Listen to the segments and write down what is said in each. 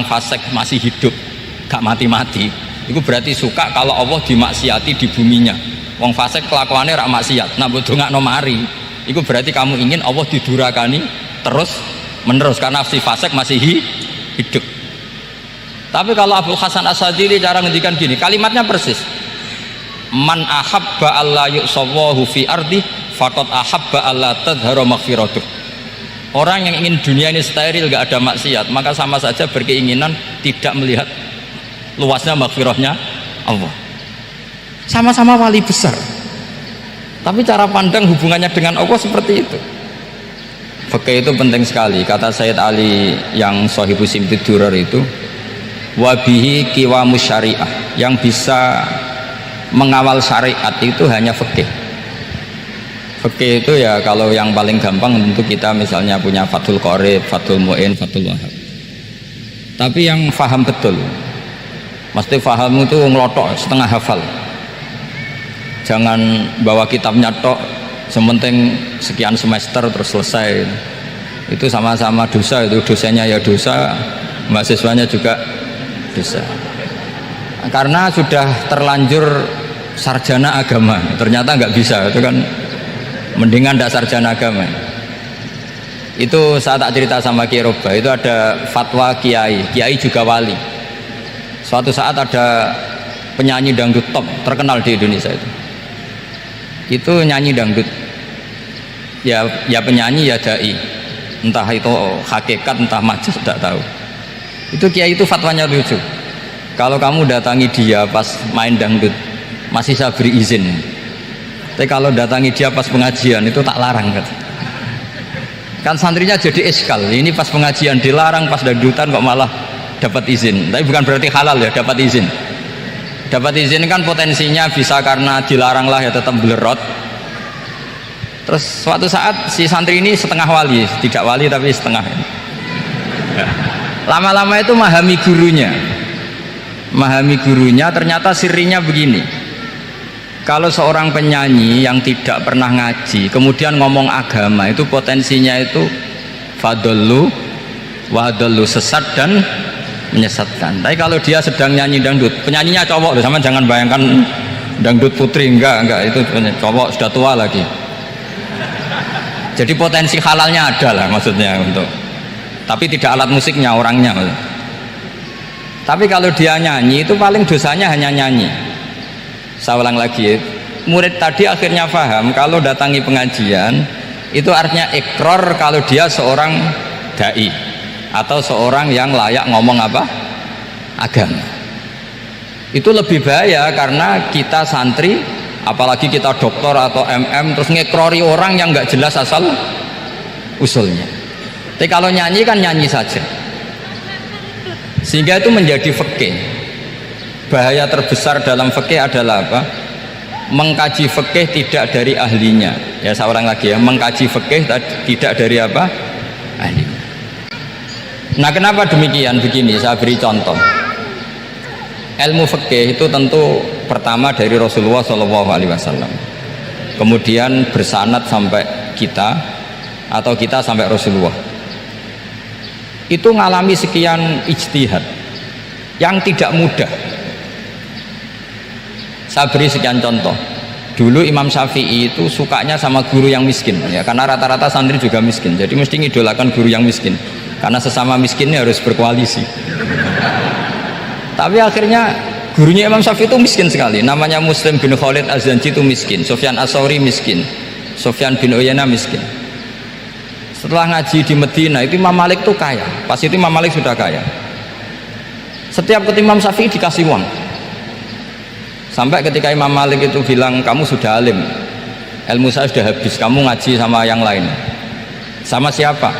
fasik masih hidup, gak mati-mati, itu berarti suka kalau Allah dimaksiati di buminya. Wong fasik kelakuannya rak maksiat, nah bodoh nggak nomari, itu berarti kamu ingin Allah didurakani terus menerus karena si fasik masih hidup. Tapi kalau Abul Hasan As-Sadili cara ngendikan gini, kalimatnya persis. Man ahabba alla yu'sawahu fi ardi faqad ahabba alla tadhhara maghfiratuh. Orang yang ingin dunia ini steril, gak ada maksiat, maka sama saja berkeinginan tidak melihat luasnya maghfirahnya Allah. Sama-sama wali besar, tapi cara pandang hubungannya dengan Allah seperti itu. Fikih itu penting sekali. Kata Sayyid Ali yang Shahibu Simtid Durar itu, wabihi qiwamus syariah, yang bisa mengawal syariat itu hanya fikih. Fikih itu ya kalau yang paling gampang tentu kita misalnya punya Fathul Qorib, Fathul Mu'in, Fathul Wahab. Tapi yang faham betul, mesti faham itu ngelotok setengah hafal. Jangan bawa kitabnya tok, sementing sekian semester terus selesai. Itu sama-sama dosa, itu dosanya ya dosa, mahasiswanya juga dosa. Karena sudah terlanjur sarjana agama, ternyata nggak bisa, itu kan mendingan ndak sarjana agama. Itu saat tak cerita sama Kiai Roba, itu ada fatwa kiai juga wali. Suatu saat ada penyanyi dangdut top terkenal di Indonesia itu nyanyi dangdut, ya penyanyi ya dai, entah itu hakikat entah majaz tidak tahu. Itu kiai itu fatwanya lucu, kalau kamu datangi dia pas main dangdut masih saya beri izin, tapi kalau datangi dia pas pengajian itu tak larang kan santrinya jadi eskal, ini pas pengajian dilarang, pas dangdutan kok malah dapat izin. Tapi bukan berarti halal ya, dapat izin. Dapat izin kan potensinya bisa karena dilarang lah ya tetap belerot. Terus suatu saat si santri ini setengah wali, tidak wali tapi setengah. Lama-lama itu memahami gurunya, ternyata sirinya begini. Kalau seorang penyanyi yang tidak pernah ngaji kemudian ngomong agama, itu potensinya itu fadallu wadallu, sesat dan menyesatkan. Tapi kalau dia sedang nyanyi dangdut, penyanyinya cowok, sama jangan bayangkan dangdut putri, enggak, itu cowok sudah tua lagi. Jadi potensi halalnya ada lah maksudnya untuk, tapi tidak alat musiknya, orangnya. Tapi kalau dia nyanyi itu paling dosanya hanya nyanyi. Saya ulang lagi, murid tadi akhirnya paham kalau datangi pengajian itu artinya ikrar kalau dia seorang dai atau seorang yang layak ngomong apa? Agama. Itu lebih bahaya karena kita santri, apalagi kita doktor atau MM, terus ngekrori orang yang nggak jelas asal usulnya. Tapi kalau nyanyi kan nyanyi saja, sehingga itu menjadi fikih. Bahaya terbesar dalam fikih adalah apa? Mengkaji fikih tidak dari ahlinya. Ya saya ulang lagi ya, mengkaji fikih tidak dari apa? Ahlinya. Nah kenapa demikian? Begini, saya beri contoh. Ilmu fikih itu tentu pertama dari Rasulullah SAW, kemudian bersanad sampai kita atau kita sampai Rasulullah. Itu ngalami sekian ijtihad yang tidak mudah. Saya beri sekian contoh. Dulu Imam Syafi'i itu sukanya sama guru yang miskin, ya karena rata-rata santri juga miskin, jadi mesti ngidolakan guru yang miskin. Karena sesama miskinnya harus berkoalisi. Tapi akhirnya gurunya Imam Syafi'i itu miskin sekali. Namanya Muslim bin Khalid Az-Zanji itu miskin, Sufyan As-Sauri miskin, Sufyan bin Uyainah miskin. Setelah ngaji di Medina itu Imam Malik itu kaya. Pas itu Imam Malik sudah kaya. Setiap ketemu Imam Syafi'i dikasih uang. Sampai ketika Imam Malik itu bilang, kamu sudah alim, ilmu saya sudah habis, kamu ngaji sama yang lain. Sama siapa?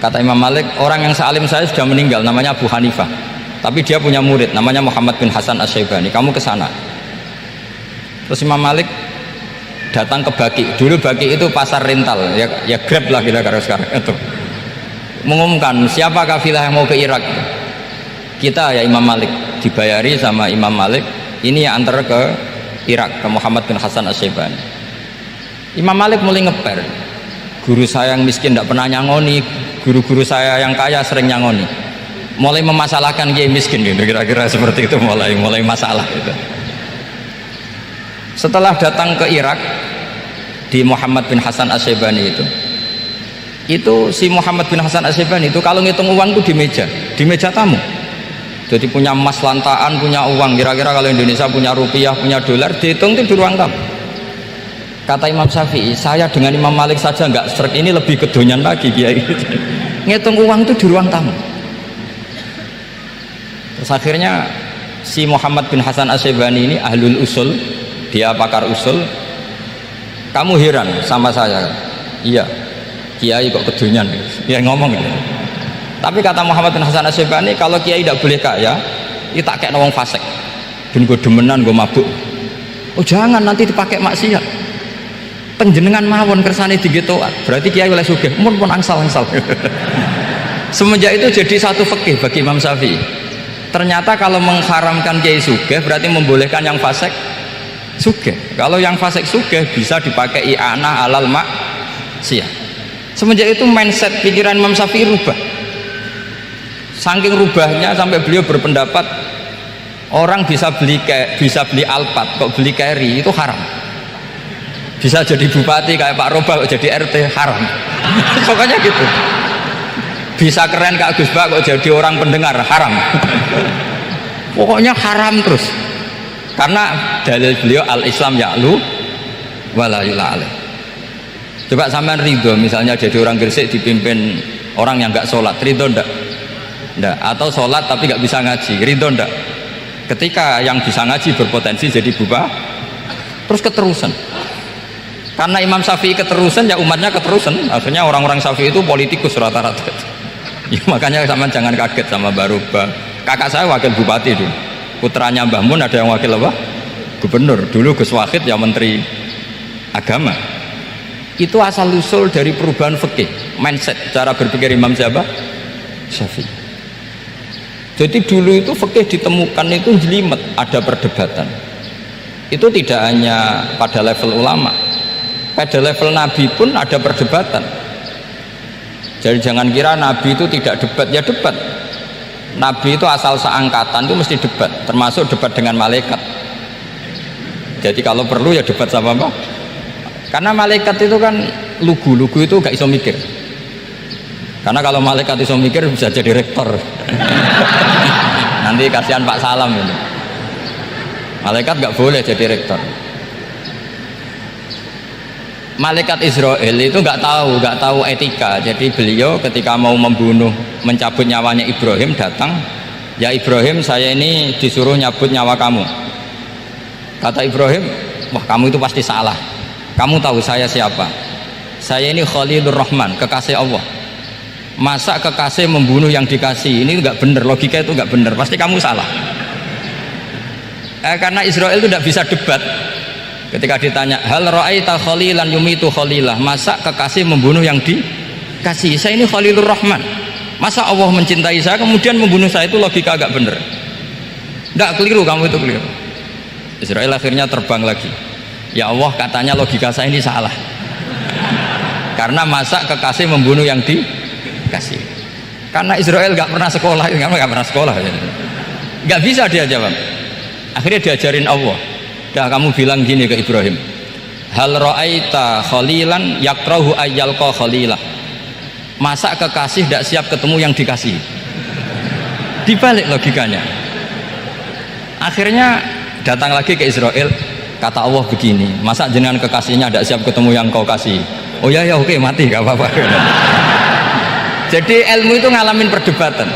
Kata Imam Malik, orang yang sealim saya sudah meninggal, namanya Abu Hanifah, tapi dia punya murid namanya Muhammad bin Hasan Asy-Syaibani, kamu ke sana. Terus Imam Malik datang ke Baki. Dulu Baki itu pasar rental, ya Grab lah kita kalau sekarang itu. Mengumumkan siapa kafilah yang mau ke Irak. Kita ya Imam Malik, dibayari sama Imam Malik, ini yang antar ke Irak, ke Muhammad bin Hasan Asy-Syaibani. Imam Malik mulai ngeper, guru saya yang miskin tidak pernah nyangoni, guru-guru saya yang kaya sering nyangoni. mulai memasalahkan kiai miskin gitu, kira-kira seperti itu, mulai masalah itu. Setelah datang ke Irak di Muhammad bin Hasan Asy-Syaibani itu si Muhammad bin Hasan Asy-Syaibani itu kalau ngitung uang itu di meja tamu. Jadi punya emas lantaan, punya uang, kira-kira kalau Indonesia punya rupiah, punya dolar, dihitung itu di ruang tamu. Kata Imam Syafi'i, saya dengan Imam Malik saja nggak serik, ini lebih kedonyan lagi kiai. Ngitung uang itu di ruang tamu. Terus akhirnya si Muhammad bin Hasan Asy-Syaibani ini ahlul usul, dia pakar usul. Kamu heran sama saya? Iya, kiai kok kedonyan? Ya ngomong ya. Tapi kata Muhammad bin Hasan Asy-Syaibani, kalau kiai tidak boleh kaya, itu tak kayak wong fasik, ben gue demenan, gue mabuk. Oh jangan, nanti dipakai maksiat. Tenjenengan mawon kersane digetoat, berarti kiai oleh sugih, pun angsal-angsal. Semenjak itu jadi satu fikih bagi Imam Syafi'i. Ternyata kalau mengharamkan kiai sugih berarti membolehkan yang fasik sugih. Kalau yang fasik sugih bisa dipakai i'anah alal maksiyah. Semenjak itu mindset pikiran Imam Syafi'i rubah. Saking rubahnya sampai beliau berpendapat orang bisa beli Alphard kok beli carry itu haram. Bisa jadi bupati kayak Pak Roba kok jadi RT haram. Pokoknya gitu. Bisa keren kayak Gus Bak kok jadi orang pendengar haram. Pokoknya haram terus. Karena dalil beliau al-Islam ya'lu wala yula alaih. Coba sampean ridho misalnya jadi orang Gresik dipimpin orang yang nggak sholat, ridho ndak? Ndak. Atau sholat tapi nggak bisa ngaji, ridho ndak? Ketika yang bisa ngaji berpotensi jadi bupati, terus keterusan. Karena Imam Syafi'i keterusan, ya umatnya keterusan. Akhirnya orang-orang Syafi'i itu politikus rata-rata. Ya, makanya sama jangan kaget sama Baroba. Kakak saya wakil bupati dulu. Putranya Mbah Mun ada yang wakil apa? Gubernur. Dulu Gus Wahid yang menteri agama. Itu asal usul dari perubahan fikih, mindset, cara berpikir Imam siapa? Syafi'i. Jadi dulu itu fikih ditemukan itu jelimet, ada perdebatan. Itu tidak hanya pada level ulama, pada level Nabi pun ada perdebatan. Jadi jangan kira Nabi itu tidak debat, ya debat. Nabi itu asal seangkatan itu mesti debat, termasuk debat dengan malaikat. Jadi kalau perlu ya debat sama apa? Karena malaikat itu kan lugu itu gak iso mikir. Karena kalau malaikat iso mikir bisa jadi rektor. Nanti kasihan Pak Salam ini. Malaikat gak boleh jadi rektor. Malaikat Israel itu nggak tahu etika. Jadi beliau ketika mau membunuh, mencabut nyawanya Ibrahim, datang, ya Ibrahim, saya ini disuruh nyabut nyawa kamu. Kata Ibrahim, wah kamu itu pasti salah. Kamu tahu saya siapa? Saya ini Khalilur Rahman, kekasih Allah. Masa kekasih membunuh yang dikasih? Ini nggak benar, logika itu nggak benar. Pasti kamu salah. Karena Israel itu tidak bisa debat. Ketika ditanya, hal ra'aita khalilan yumitu khalilah, masa kekasih membunuh yang dikasih? Saya ini Khalilur Rahman, masa Allah mencintai saya kemudian membunuh saya? Itu logika agak bener. Enggak, keliru, kamu itu keliru. Israel akhirnya terbang lagi. Ya Allah, katanya logika saya ini salah. Karena masa kekasih membunuh yang dikasih? Karena Israel nggak pernah sekolah, nggak bisa dia jawab. Akhirnya diajarin Allah. Dah kamu bilang gini ke Ibrahim, hal ra'aita khalilan yakrahu ayyalqa khalilah, masa kekasih tidak siap ketemu yang dikasih? Dibalik logikanya. Akhirnya datang lagi ke Israel, kata Allah begini, masa jenengan kekasihnya tidak siap ketemu yang kau kasih? Oh ya ya, oke, mati gak apa-apa. Jadi ilmu itu ngalamin perdebatan.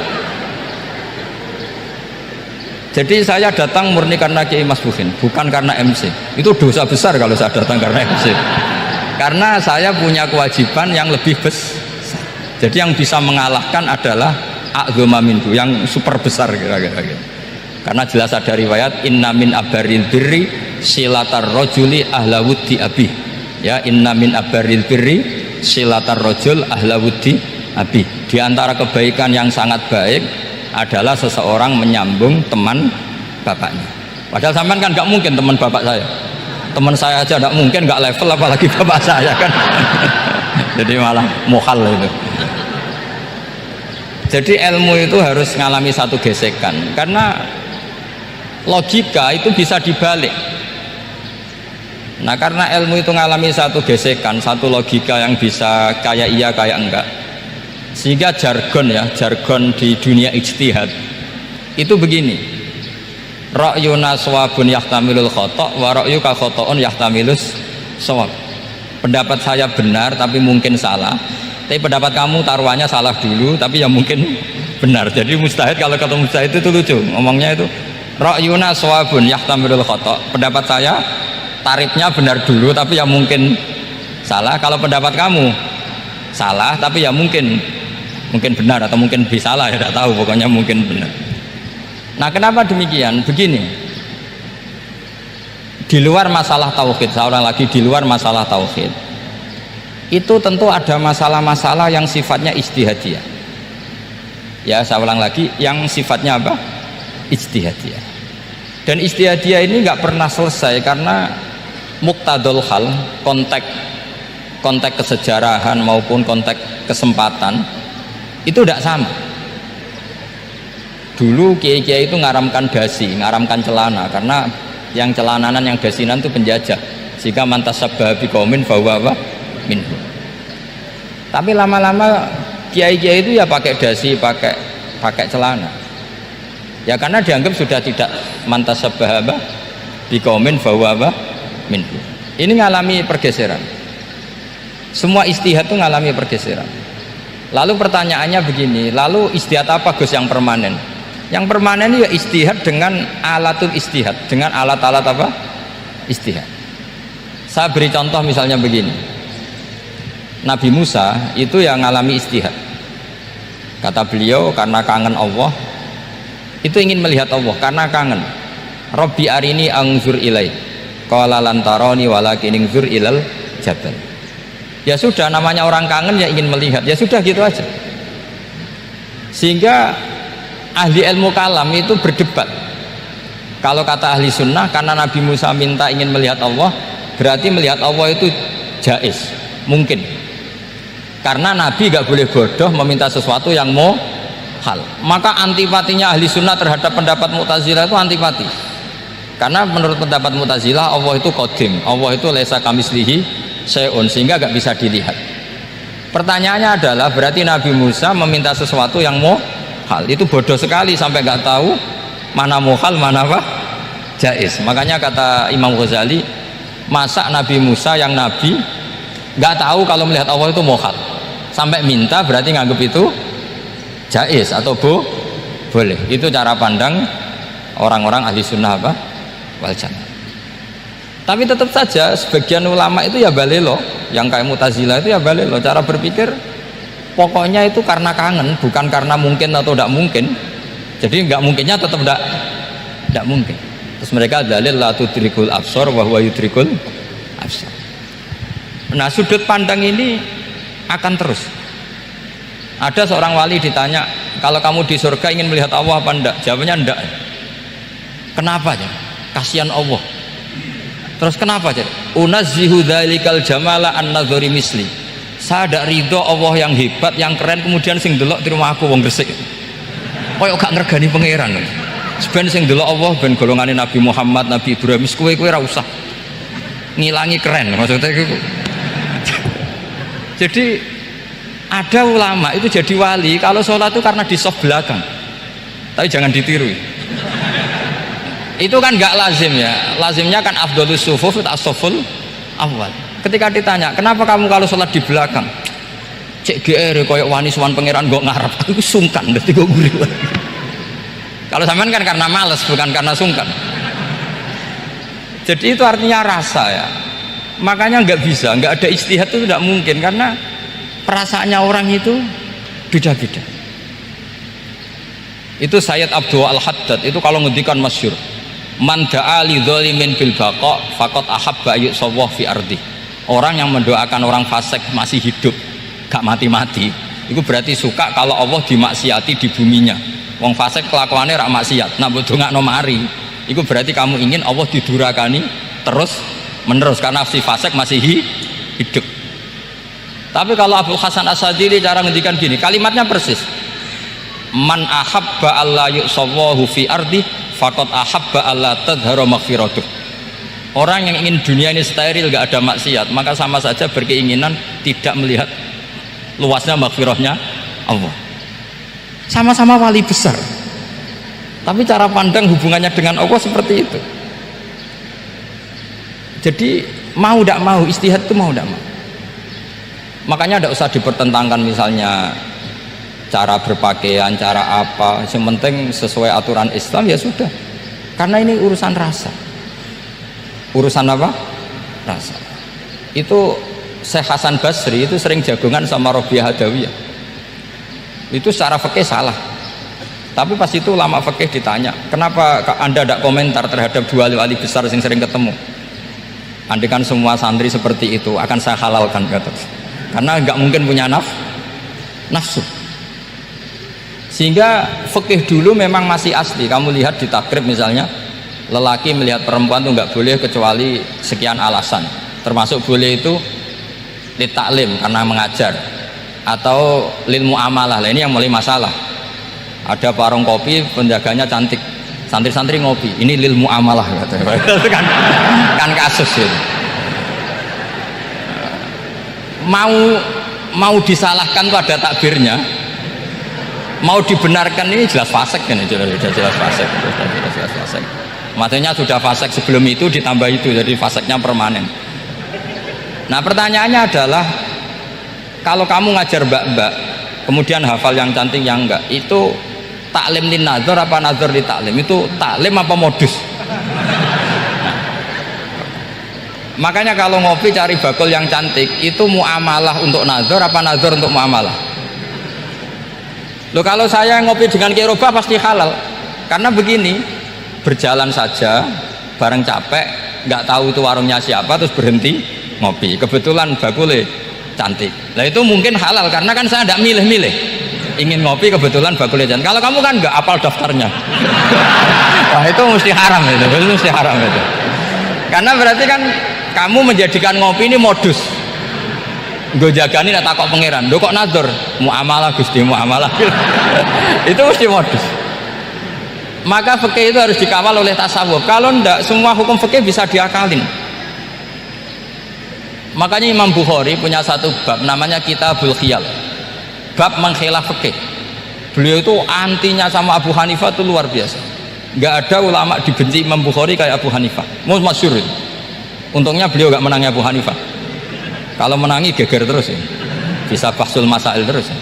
Jadi saya datang murni karena Kiai Mas Bukin, bukan karena MC. Itu dosa besar kalau saya datang karena MC. Karena saya punya kewajiban yang lebih besar. Jadi yang bisa mengalahkan adalah a'dzama minhu, yang super besar kira-kira gitu. Karena jelas ada riwayat inna min abaril birri silatar rajuli ahla wuddi abi. Ya, inna min abaril birri silatar rajul ahla wuddi abi. Di antara kebaikan yang sangat baik adalah seseorang menyambung teman bapaknya. Padahal sampean kan nggak mungkin teman bapak saya. Teman saya aja nggak mungkin, nggak level apalagi bapak saya kan. Jadi malah mohal itu. Jadi ilmu itu harus mengalami satu gesekan, karena logika itu bisa dibalik. Nah, karena ilmu itu mengalami satu gesekan, satu logika yang bisa kayak iya kayak enggak, sehingga jargon di dunia ijtihad itu begini: ra'yuna shawabun yahtamilul khata' wa ra'yuka khata'un yahtamilus shawab. Pendapat saya benar tapi mungkin salah, tapi pendapat kamu taruhannya salah dulu tapi ya mungkin benar. Jadi mustahid, kalau kata mustahid itu lucu ngomongnya, itu ra'yuna shawabun yahtamilul khata', pendapat saya tarifnya benar dulu tapi ya mungkin salah. Kalau pendapat kamu salah tapi ya mungkin benar, atau mungkin bisa salah, ya tidak tahu, pokoknya mungkin benar. Nah, kenapa demikian? Begini, di luar masalah tauhid, seorang lagi di luar masalah tauhid itu tentu ada masalah-masalah yang sifatnya ijtihadiyah. Ya, saya ulang lagi, yang sifatnya apa? Ijtihadiyah. Dan ijtihadiyah ini nggak pernah selesai, karena muqtadul hal, konteks kesejarahan maupun konteks kesempatan itu tidak sama. Dulu kiai-kiai itu ngaramkan dasi, ngaramkan celana, karena yang celananan, yang dasinan itu penjajah, sehingga mantasabbaha biqaumin fahuwa apa? Minhum. Tapi lama-lama kiai-kiai itu ya pakai dasi, pakai celana. Ya karena dianggap sudah tidak mantasabbaha biqaumin fahuwa apa? Minhum. Ini ngalami pergeseran. Semua ijtihad itu ngalami pergeseran. Lalu pertanyaannya begini, lalu ijtihad apa Gus yang permanen? Yang permanen ya ijtihad dengan alatul ijtihad, dengan alat-alat apa? Ijtihad. Saya beri contoh misalnya begini. Nabi Musa itu yang ngalami ijtihad. Kata beliau karena kangen Allah, itu ingin melihat Allah karena kangen. Rabbi arini anzur ilai. Qala lan tarani walakin anzur ilal jabal. Ya sudah, namanya orang kangen ya ingin melihat. Ya sudah, gitu aja. Sehingga ahli ilmu kalam itu berdebat. Kalau kata ahli sunnah, karena Nabi Musa minta ingin melihat Allah, berarti melihat Allah itu jaiz, mungkin. Karena Nabi gak boleh bodoh meminta sesuatu yang hal. Maka antipatinya ahli sunnah terhadap pendapat Mu'tazilah itu antipati. Karena menurut pendapat Mu'tazilah Allah itu qadim, Allah itu laisa kamislihi syai'un, sehingga gak bisa dilihat. Pertanyaannya adalah, berarti Nabi Musa meminta sesuatu yang hal, itu bodoh sekali sampai nggak tahu mana muhal mana apa jaiz. Makanya kata Imam Ghazali, masa Nabi Musa yang nabi nggak tahu kalau melihat Allah itu muhal, sampai minta, berarti nganggap itu jaiz atau boleh. Itu cara pandang orang-orang ahli sunnah apa wal jamaah. Tapi tetap saja sebagian ulama itu ya balelo, yang kayak Mu'tazilah itu ya balelo, cara berpikir pokoknya itu karena kangen, bukan karena mungkin atau tidak mungkin. Jadi nggak mungkinnya tetap tidak mungkin. Terus mereka dalil la tudrikul absar wa huwa yudrikul absar. Nah, sudut pandang ini akan terus. Ada seorang wali ditanya, kalau kamu di surga ingin melihat Allah apa enggak? Jawabnya enggak. Kenapa ya? Kasihan Allah. Terus kenapa ya? Unazzihu dzalikal jamala an nadzari misli. Saya tidak ridho Allah yang hebat, yang keren, kemudian sing delok di rumah aku wong Gresik. Koyo gak ngergani pangeran. Sebenarnya sing delok Allah ben golongane Nabi Muhammad, Nabi Ibrahim, kowe ra usah ngilangi keren, maksudnya itu. Jadi ada ulama itu jadi wali kalau sholat itu karena di soft belakang. Tapi jangan ditiru. Itu kan gak lazim ya. Lazimnya kan afdhalus sufuf as-saful awal. Ketika ditanya, kenapa kamu kalau sholat di belakang? Cek GR koyok wani suwan pangeran gak ngarep. Aku sungkan, berarti gue gurih. Kalau sampean kan karena males, bukan karena sungkan. Jadi itu artinya rasa ya. Makanya nggak bisa, nggak ada ijtihad itu tidak mungkin, karena perasaannya orang itu beda-beda. Itu Sayyid Abdul Al-Haddad itu kalau ngendikan masyhur, man da'a li dzalimin bil baqa faqad ahabba yu'sawwa fi ardi. Orang yang mendoakan orang fasik masih hidup, gak mati-mati, itu berarti suka kalau Allah dimaksiati di buminya. Wong fasik kelakuannya rak maksiat, nak mbok dongakno mari, itu berarti kamu ingin Allah didurakani terus menerus karena si fasik masih hidup. Tapi kalau Abdul Hasan As-Sadili cara ngendikan gini, kalimatnya persis. man ahabba alla yu'sawahu fi ardi faqad ahabba alla tadhara maghfiratuh. Orang yang ingin dunia ini steril, gak ada maksiat, maka sama saja berkeinginan tidak melihat luasnya maghfirahnya Allah. Sama-sama wali besar, tapi cara pandang hubungannya dengan Allah seperti itu. Jadi mau tidak mau, istihad itu mau tidak mau. Makanya tidak usah dipertentangkan misalnya cara berpakaian, cara apa, yang penting sesuai aturan Islam ya sudah. Karena ini urusan rasa. Urusan apa? Rasa. Itu Syekh Hasan Basri itu sering jagongan sama Robiah Hadawiyah. Itu secara fikih salah. Tapi pas itu ulama fikih ditanya, kenapa Anda tidak komentar terhadap dua wali besar yang sering ketemu? Andaikan semua santri seperti itu akan saya halalkan, kata. Karena nggak mungkin punya nafsu. Sehingga fikih dulu memang masih asli. Kamu lihat di takrib misalnya, lelaki melihat perempuan itu nggak boleh kecuali sekian alasan, termasuk boleh itu litaklim karena mengajar, atau lil muamalah. Lah ini yang mulai masalah. Ada warung kopi, penjaganya cantik, santri-santri ngopi, ini lil muamalah kan kasus itu. Mau disalahkan tuh ada takbirnya, mau dibenarkan ini jelas fasik kan, jelas fasik. Maksudnya sudah fasik sebelum itu ditambah itu, jadi fasiknya permanen. Nah pertanyaannya adalah, kalau kamu ngajar mbak-mbak kemudian hafal yang cantik yang enggak, itu taklim lin nazar apa nazar li taklim? Itu taklim apa modus? Makanya kalau ngopi cari bakul yang cantik, itu muamalah untuk nazar apa nazar untuk muamalah? Loh, kalau saya ngopi dengan kirobah pasti halal. Karena begini, berjalan saja bareng capek, nggak tahu itu warungnya siapa, terus berhenti ngopi, kebetulan bakulnya cantik. Nah itu mungkin halal karena kan saya tidak milih-milih, ingin ngopi kebetulan bakulnya cantik. Kalau kamu kan nggak apal daftarnya, wah itu mesti haram itu mesti haram itu. Karena berarti kan kamu menjadikan ngopi ini modus. Gue jagani nak takok pangeran, do kok nazar muamalah Gusti muamalah. Itu mesti modus. Maka fikih itu harus dikawal oleh tasawuf. Kalau ndak, semua hukum fikih bisa diakalin. Makanya Imam Bukhari punya satu bab namanya Kitabul Khiyal, bab mengkhilaf fikih. Beliau itu antinya sama Abu Hanifah itu luar biasa. Nggak ada ulama dibenci Imam Bukhari kayak Abu Hanifah. Masyhur. Untungnya beliau nggak menangi Abu Hanifah. Kalau menangi geger terus ya, bisa bahsul masail terus ya.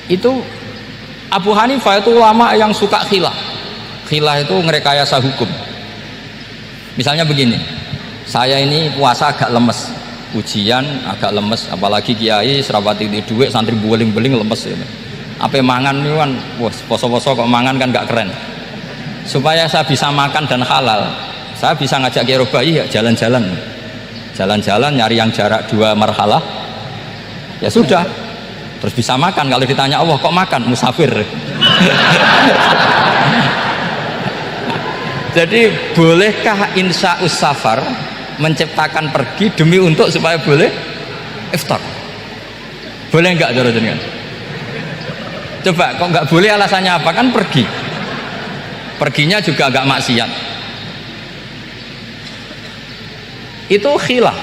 Itu Abu Hanifah itu ulama yang suka khilah. Khilah itu ngerekayasa hukum. Misalnya begini, saya ini puasa agak lemes, ujian agak lemes, apalagi kiai serapati di duit, santri beling-beling lemes ya. Apa mangan ini kan, wah poso-poso kok mangan kan gak keren. Supaya saya bisa makan dan halal, saya bisa ngajak kiai robai ya jalan-jalan. Jalan-jalan nyari yang jarak 2 marhalah, ya sudah, terus bisa makan. Kalau ditanya Allah kok makan, musafir. Jadi bolehkah insya'us safar menciptakan pergi demi untuk supaya boleh iftar? Boleh enggak cara jenengan? Coba kok enggak boleh, alasannya apa? Kan pergi, perginya juga enggak maksiat. Itu khilaf.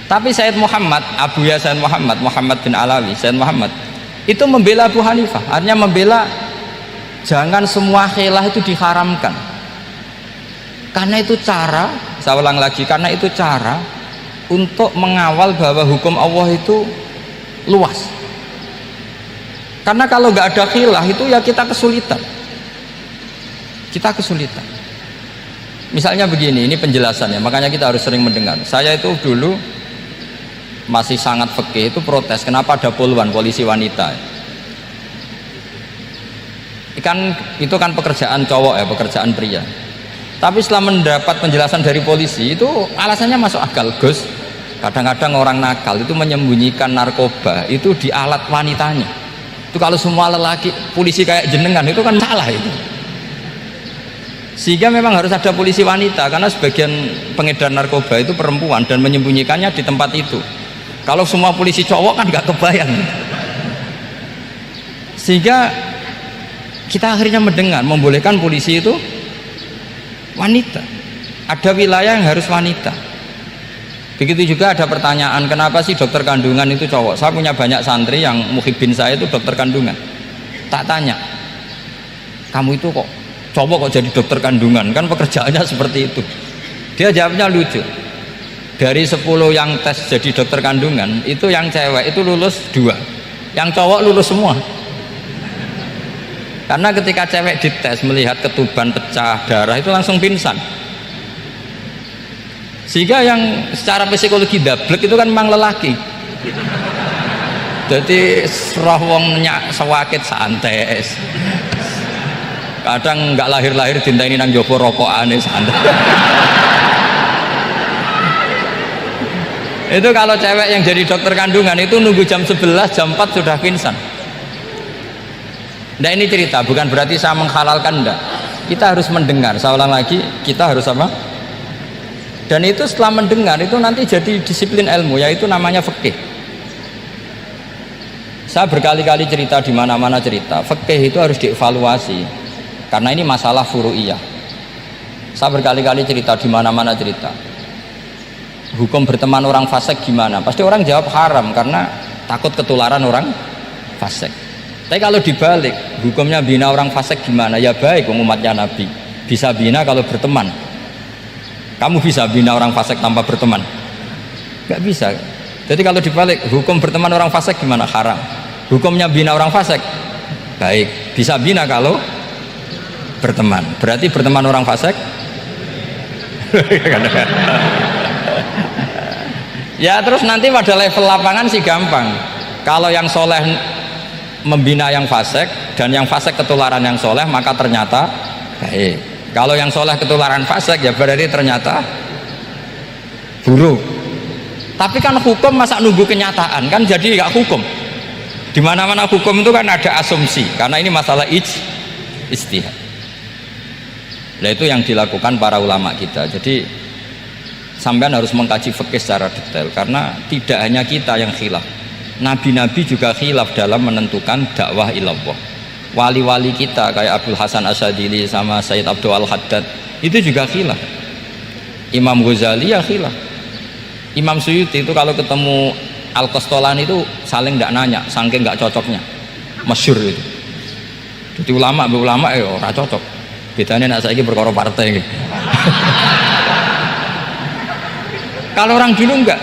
Tapi Sayyid Muhammad, Abuya Sayyid Muhammad, Muhammad bin Alawi, Sayyid Muhammad itu membela Abu Hanifah. Artinya membela jangan semua khilaf itu diharamkan. Karena itu cara, saya ulang lagi, karena itu cara untuk mengawal bahwa hukum Allah itu luas. Karena kalau nggak ada khilaf itu ya kita kesulitan. Kita kesulitan. Misalnya begini, ini penjelasannya, makanya kita harus sering mendengar. Saya itu dulu masih sangat fikih itu protes, kenapa ada poluan polisi wanita? Itu kan pekerjaan cowok ya, pekerjaan pria. Tapi setelah mendapat penjelasan dari polisi itu alasannya masuk akal, Gus. Kadang-kadang orang nakal itu menyembunyikan narkoba itu di alat wanitanya. Itu kalau semua lelaki polisi kayak jenengan itu kan salah itu. Sehingga memang harus ada polisi wanita, karena sebagian pengedar narkoba itu perempuan dan menyembunyikannya di tempat itu. Kalau semua polisi cowok kan nggak kebayang. Sehingga kita akhirnya mendengar membolehkan polisi itu wanita. Ada wilayah yang harus wanita. Begitu juga ada pertanyaan, kenapa sih dokter kandungan itu cowok? Saya punya banyak santri yang muhibin saya itu dokter kandungan. Tak tanya, kamu itu kok cowok kok jadi dokter kandungan? Kan pekerjaannya seperti itu. Dia jawabnya lucu. Dari 10 yang tes jadi dokter kandungan, itu yang cewek itu lulus 2, yang cowok lulus semua. Karena ketika cewek dites melihat ketuban pecah darah itu langsung pingsan. Sehingga yang secara psikologi dablek itu kan memang lelaki. Jadi roh wong nyak sewakit santai. Kadang nggak lahir-lahir dinteni nang jopo rokokane santai. Itu kalau cewek yang jadi dokter kandungan itu nunggu jam 11, jam 4 sudah pingsan. Nah ini cerita, bukan berarti saya menghalalkan, enggak. Kita harus mendengar, saya ulang lagi, kita harus apa? Dan itu setelah mendengar itu nanti jadi disiplin ilmu, yaitu namanya fikih. Saya berkali-kali cerita di mana-mana cerita, fikih itu harus dievaluasi karena ini masalah furu'iyah. Saya berkali-kali cerita di mana-mana cerita. Hukum berteman orang fasik gimana? Pasti orang jawab haram karena takut ketularan orang fasik. Tapi kalau dibalik, hukumnya bina orang fasik gimana? Ya baik, umatnya Nabi bisa bina kalau berteman. Kamu bisa bina orang fasik tanpa berteman? Gak bisa. Jadi kalau dibalik, hukum berteman orang fasik gimana? Haram. Hukumnya bina orang fasik baik, bisa bina kalau berteman. Berarti berteman orang fasik ya terus nanti pada level lapangan sih gampang. Kalau yang soleh membina yang fasik dan yang fasik ketularan yang soleh, maka ternyata baik. Kalau yang soleh ketularan fasik ya berarti ternyata buruk. Tapi kan hukum masa nunggu kenyataan, kan jadi nggak hukum. Di mana-mana hukum itu kan ada asumsi, karena ini masalah ijtihad. Nah itu yang dilakukan para ulama kita. Jadi sampean harus mengkaji fikih secara detail, karena tidak hanya kita yang khilaf. Nabi-nabi juga khilaf dalam menentukan dakwah ilallah. Wali-wali kita kayak Abdul Hasan Asyadili sama Sayyid Abdul Al-Haddad itu juga khilaf. Imam Ghazali ya khilaf. Imam Suyuti itu kalau ketemu Al-Qastolani itu saling tidak nanya, saking nggak cocoknya, masyhur itu. Jadi ulama ya ora cocok. Bedanya nak saiki perkara partai gitu. Kalau orang dulu enggak,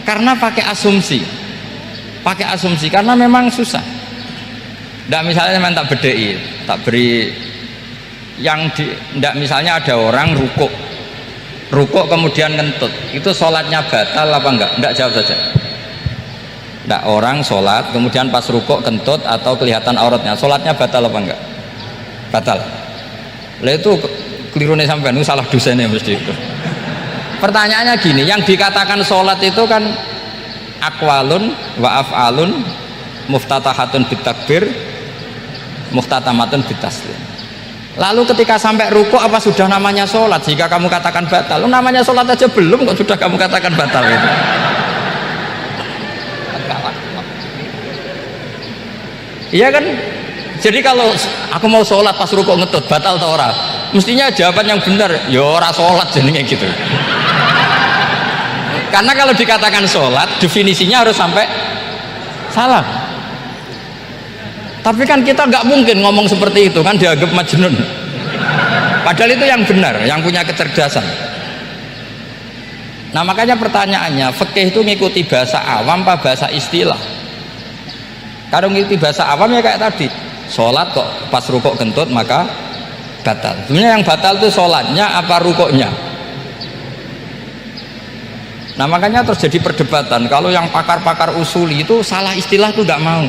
karena pakai asumsi karena memang susah. Nggak misalnya memang tak bedai, tak beri yang nggak misalnya ada orang rukuk kemudian ngentut, itu sholatnya batal apa enggak jawab saja. Nggak, orang sholat kemudian pas rukuk kentut atau kelihatan auratnya, sholatnya batal apa enggak? Batal. Lah itu keliru nih sampean, itu salah dosennya mesti itu. Pertanyaannya gini, yang dikatakan sholat itu kan aqwalun wa af'alun muftatahatun bitakbir muhtatamatun bitaslim. Lalu ketika sampai rukuk apa sudah namanya sholat jika kamu katakan batal? Namanya sholat aja belum kok sudah kamu katakan batal itu. Iya kan? Jadi kalau aku mau sholat pas rukuk ngetut batal atau ora? Mestinya jawaban yang benar, ya ora sholat jadinya gitu. Karena kalau dikatakan sholat definisinya harus sampai salam. Tapi kan kita nggak mungkin ngomong seperti itu, kan dianggap majnun. Padahal itu yang benar, yang punya kecerdasan. Nah makanya pertanyaannya, fikih itu ngikuti bahasa awam apa bahasa istilah? Kalau ngikuti bahasa awam ya kayak tadi, sholat kok pas rukuk kentut maka batal. Sebenarnya yang batal itu sholatnya apa rukuknya? Nah makanya terjadi perdebatan. Kalau yang pakar-pakar usuli itu salah istilah itu nggak mau.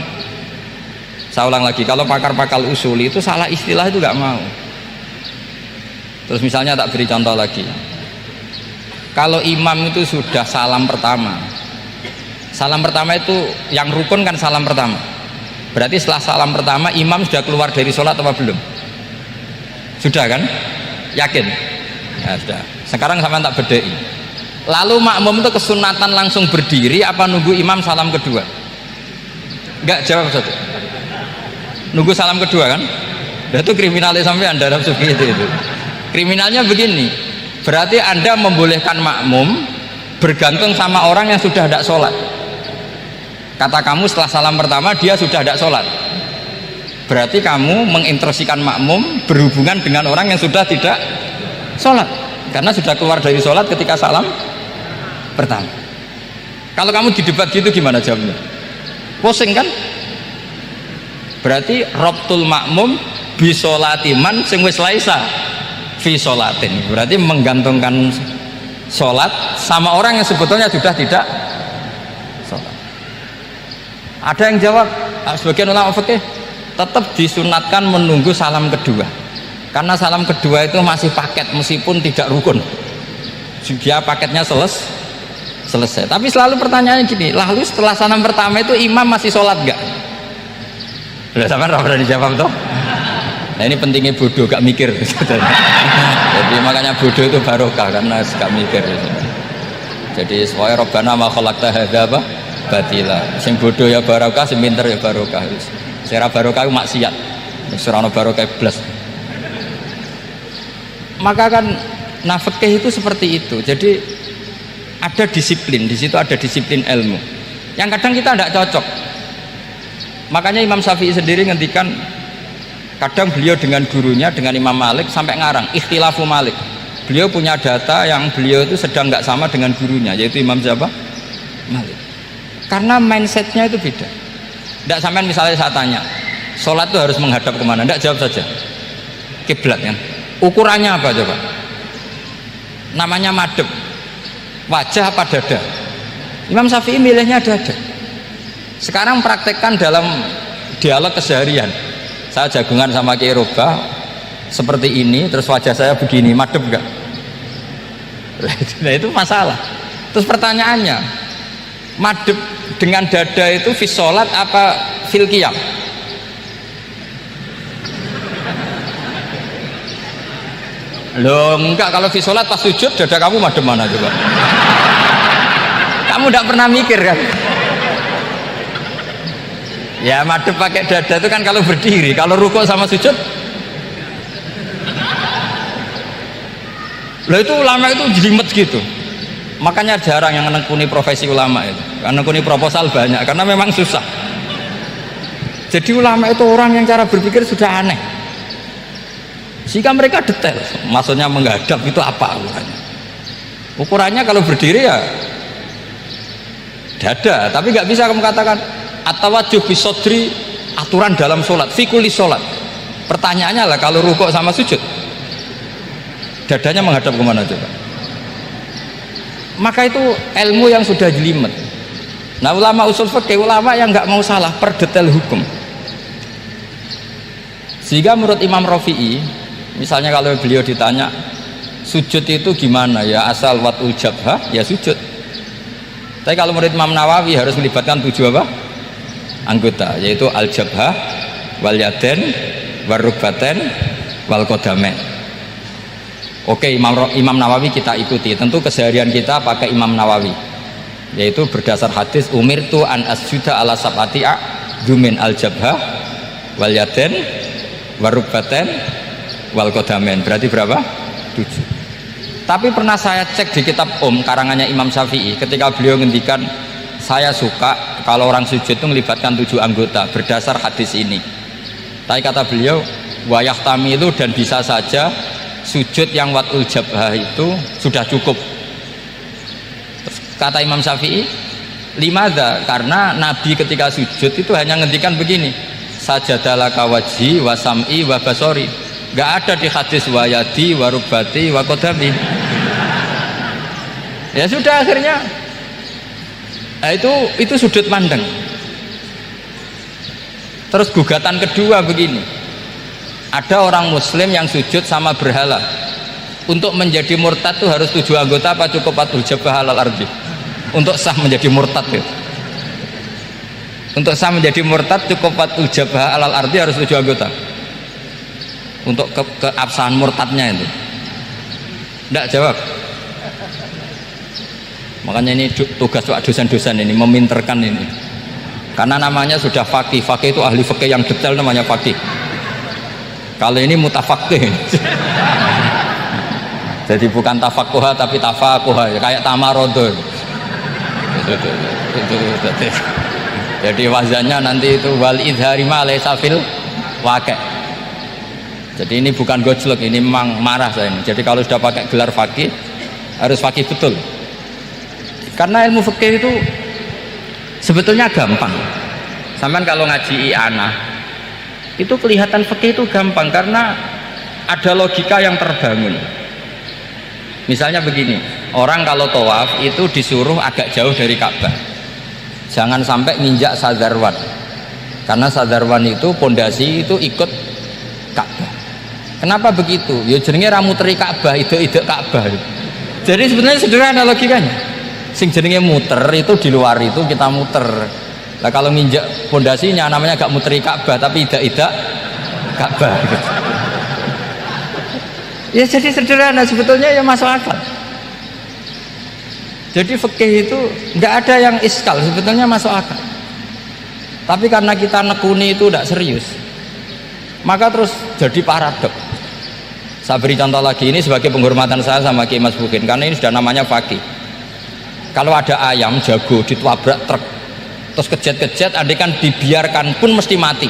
Saya ulang lagi, kalau pakar-pakar usuli itu salah istilah itu nggak mau. Terus misalnya tak beri contoh lagi, kalau imam itu sudah salam pertama itu yang rukun kan salam pertama, berarti setelah salam pertama imam sudah keluar dari sholat apa belum? Sudah kan? Yakin? Ya, sudah. Sekarang sama tak bedai, lalu makmum itu kesunatan langsung berdiri apa nunggu imam salam kedua? Enggak, jawab satu. Nunggu salam kedua kan? Dan itu kriminalnya sampai Anda Sufi itu. Kriminalnya begini, berarti Anda membolehkan makmum bergantung sama orang yang sudah tidak sholat. Kata kamu setelah salam pertama dia sudah tidak sholat, berarti kamu menginstruksikan makmum berhubungan dengan orang yang sudah tidak sholat, karena sudah keluar dari sholat ketika salam pertama. Kalau kamu di debat gitu gimana jawabnya? Pusing kan? Berarti robtul makmum bisolatiman sing wis laisa fi sholatin, berarti menggantungkan sholat sama orang yang sebetulnya sudah tidak sholat. Ada yang jawab, sebagian ulama fikih tetap disunatkan menunggu salam kedua, karena salam kedua itu masih paket meskipun tidak rukun, dia paketnya selesai. Tapi selalu pertanyaannya gini, lalu setelah salam pertama itu imam masih sholat gak? Udah sampai pernah dijawab toh? Nah ini pentingnya bodoh gak mikir. Jadi makanya bodoh itu barokah karena gak mikir. Jadi supaya Rabbana ma khalaqta hadza batila. Sing bodoh ya barokah, sing pinter ya barokah. Sing ra barokah itu maksiat. Wis ora ono barokah blas. Maka kan fikih itu seperti itu. Jadi ada disiplin, di situ ada disiplin ilmu. Yang kadang kita tidak cocok. Makanya Imam Syafi'i sendiri ngendikan, kadang beliau dengan gurunya, dengan Imam Malik sampai ngarang ikhtilafu Malik. Beliau punya data yang beliau itu sedang nggak sama dengan gurunya, yaitu Imam siapa? Malik. Karena mindsetnya itu beda. Tidak sampai misalnya saya tanya, sholat itu harus menghadap kemana? Tidak, jawab saja kiblat kan. Ukurannya apa coba? Namanya madhep. Wajah apa dada? Imam Syafi'i milihnya dada. Sekarang praktekkan dalam dialog keseharian. Saya jagungan sama Kiai Robah seperti ini, terus wajah saya begini, madep enggak? Nah itu masalah. Terus pertanyaannya, madep dengan dada itu fi sholat apa fil qiyam? Loh enggak, kalau fi sholat pas sujud dada kamu madep mana coba? Kamu enggak pernah mikir kan? Ya madep pakai dada itu kan kalau berdiri, kalau rukuk sama sujud. Loh itu ulama itu jelimet gitu. Makanya jarang yang menekuni profesi ulama itu. Karena menekuni proposal banyak, karena memang susah. Jadi ulama itu orang yang cara berpikir sudah aneh. Jika mereka detail, maksudnya menghadap itu apa ukurannya? Ukurannya kalau berdiri ya dada, tapi nggak bisa kamu katakan at-tawajjuh bisodri aturan dalam sholat, fikuli sholat. Pertanyaannya lah kalau rukuk sama sujud dadanya menghadap kemana coba? Maka itu ilmu yang sudah jelimet. Nah ulama usul fikih, ulama yang nggak mau salah per detail hukum. Sehingga menurut Imam Rafi'i, misalnya kalau beliau ditanya sujud itu gimana ya, asal watul jabhah ya sujud. Tapi kalau menurut Imam Nawawi harus melibatkan 7 apa? Anggota, yaitu al-jabhah wal yaden wal rukbaten wal qadamen. Oke, Imam Nawawi kita ikuti, tentu keseharian kita pakai Imam Nawawi, yaitu berdasar hadis umirtu an asjuda ala sab'ati a'dzumin al-jabhah wal yaden wal rukbaten wal qadamen. Berarti berapa? 7. Tapi pernah saya cek di kitab karangannya Imam Syafi'i, ketika beliau ngendikan saya suka kalau orang sujud itu melibatkan 7 anggota berdasar hadis ini. Tapi kata beliau wayah tamilu, dan bisa saja sujud yang watul jabhah itu sudah cukup. Terus kata Imam Syafi'i, limadha, karena Nabi ketika sujud itu hanya ngendikan begini, sajadalaka wajhi wa sam'i wa basori. Gak ada di hadis wayadi wa rubati wa qadami. Ya sudah, akhirnya nah, itu sudut pandang. Terus gugatan kedua begini, ada orang muslim yang sujud sama berhala, untuk menjadi murtad itu harus 7 anggota apa cukup watul jabhah alal ardi? Untuk sah menjadi murtad itu, untuk sah menjadi murtad cukup watul jabhah alal ardi harus 7 anggota untuk keabsahan murtadnya itu. Tidak jawab. Makanya ini tugas dosen-dosen ini meminterkan ini. karena namanya sudah faqih. Faqih itu ahli fikih yang detail, namanya faqih. Kalau ini mutafaqih. Jadi bukan tafakuha tapi tafakuha, kayak tamarodo. Jadi wazannya nanti itu wal idhari ma laysa fil waqi'. Jadi ini bukan gojlok, ini memang marah saya ini. Jadi kalau sudah pakai gelar faqih harus faqih betul. Karena ilmu fikih itu sebetulnya gampang. Sampai kalau ngaji i'anah itu kelihatan fikih itu gampang karena ada logika yang terbangun. Misalnya begini, orang kalau tawaf itu disuruh agak jauh dari Ka'bah, jangan sampai nginjak sadarwan, karena sadarwan itu pondasi itu ikut Ka'bah. Kenapa begitu? Ya jenenge ra muteri Ka'bah, ide Ka'bah. Jadi sebenarnya sederhana logikanya. Sing jenenge muter itu di luar itu kita muter. Lah kalau nginjak pondasinya namanya gak muteri Ka'bah tapi ide Ka'bah. Ya jadi sederhana sebetulnya, ya masuk akal. Jadi fikih itu nggak ada yang iskal, sebetulnya masuk akal. Tapi karena kita nekuni itu tidak serius, maka terus jadi paradok. Saya beri contoh lagi, ini sebagai penghormatan saya sama Ki Mas Bukin, karena ini sudah namanya faqih. Kalau ada ayam jago ditabrak truk terus kejet-kejet, andikan dibiarkan pun mesti mati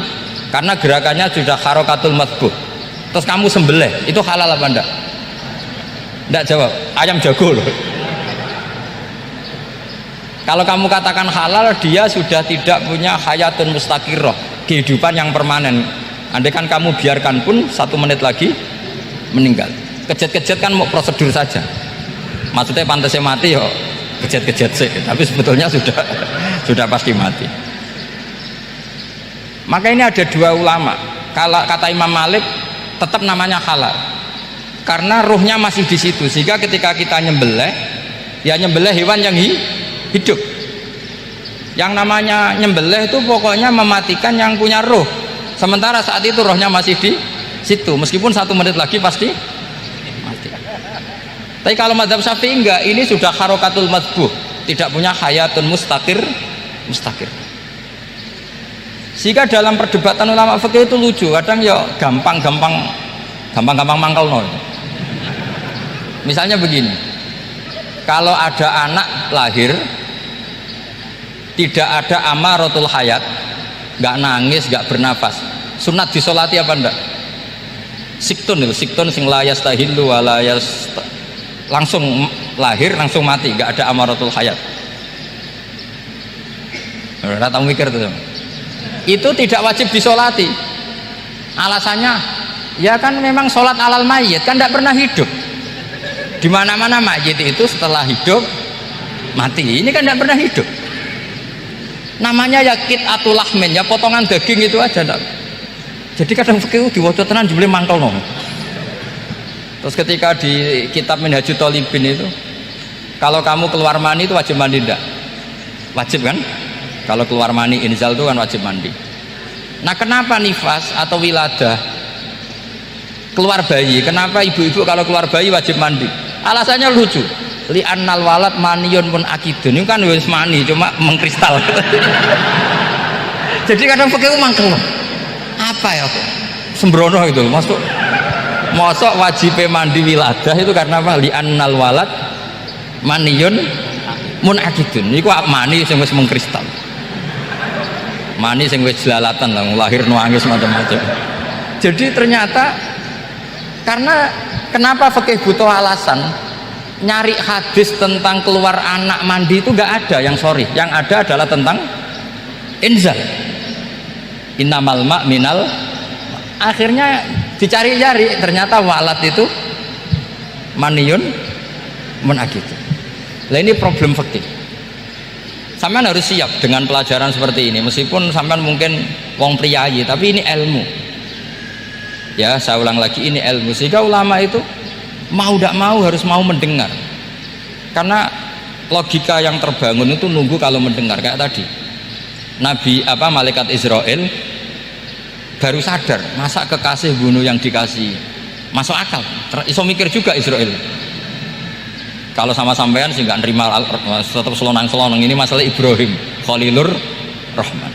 karena gerakannya sudah harokatul madbuh. Terus kamu sembelih, itu halal apa enggak? Enggak jawab, ayam jago loh. Kalau kamu katakan halal, dia sudah tidak punya hayatun mustaqirrah, kehidupan yang permanen. Andai kan kamu biarkan pun 1 menit lagi meninggal. Kejet-kejet kan mau prosedur saja, maksudnya pantasnya mati yo kejet-kejet sih, tapi sebetulnya sudah pasti mati. Maka ini ada 2 ulama. Kalau kata Imam Malik tetap namanya halal karena ruhnya masih di situ, sehingga ketika kita nyembelih ya nyembelih hewan yang hidup. Yang namanya nyembelih itu pokoknya mematikan yang punya ruh, sementara saat itu rohnya masih di situ, meskipun 1 menit lagi pasti mati. Tapi kalau mazhab Syafi'i enggak, ini sudah harokatul madbuh, tidak punya hayatun mustaqir. Sehingga dalam perdebatan ulama fikih itu lucu, kadang ya gampang mangkel no. Misalnya begini, kalau ada anak lahir tidak ada amaratul hayat, nggak nangis, nggak bernafas, sunat disolati apa enggak? Siktun sing layas tahillu walayas, langsung lahir langsung mati, nggak ada amaratul hayat. Udah tahu mikir tuh. Itu tidak wajib disolati. Alasannya ya kan memang sholat alal mayit kan tidak pernah hidup. Di mana-mana mayit itu setelah hidup mati, ini kan tidak pernah hidup. Namanya ya qit'atul lahmin, ya potongan daging itu aja. Jadi kadang fikih diwaca tenan jebule mangkel no. Terus ketika di kitab Minhajut Thalibin itu, kalau kamu keluar mani itu wajib mandi enggak? Wajib kan? Kalau keluar mani inzal itu kan wajib mandi. Nah kenapa nifas atau wiladah keluar bayi, kenapa ibu-ibu kalau keluar bayi wajib mandi? Alasannya lucu, li'annal walad maniyun pun akidun, itu kan wis mani cuma mengkristal. Jadi kadang pakai mangkel apa ya sembrono itu, masuk wajib mandi wiladah itu karena apa? Li'annal walad maniyun mun akidun, itu mani yang wis mengkristal, mani sing wis jelalatan lah, lahir nuangis macam-macam. Jadi ternyata karena kenapa fikih butuh alasan, nyari hadis tentang keluar anak mandi itu nggak ada yang sorry, yang ada adalah tentang inzal, innamal ma' minal. Akhirnya dicari-cari, ternyata walad itu maniyun munakid. Nah ini problem fikih. Sampean harus siap dengan pelajaran seperti ini, meskipun sampean mungkin wong priayi, tapi ini ilmu. Ya, saya ulang lagi, ini ilmu. Sehingga ulama itu mau tidak mau harus mau mendengar. Karena logika yang terbangun itu nunggu kalau mendengar, kayak tadi. Nabi malaikat Israel baru sadar, masa kekasih bunuh yang dikasih. Masuk akal. Iso mikir juga Israel. Kalau sama sampean sih nggak nerima, tetap selonang-selonang. Ini masalah Ibrahim Khalilur Rahman.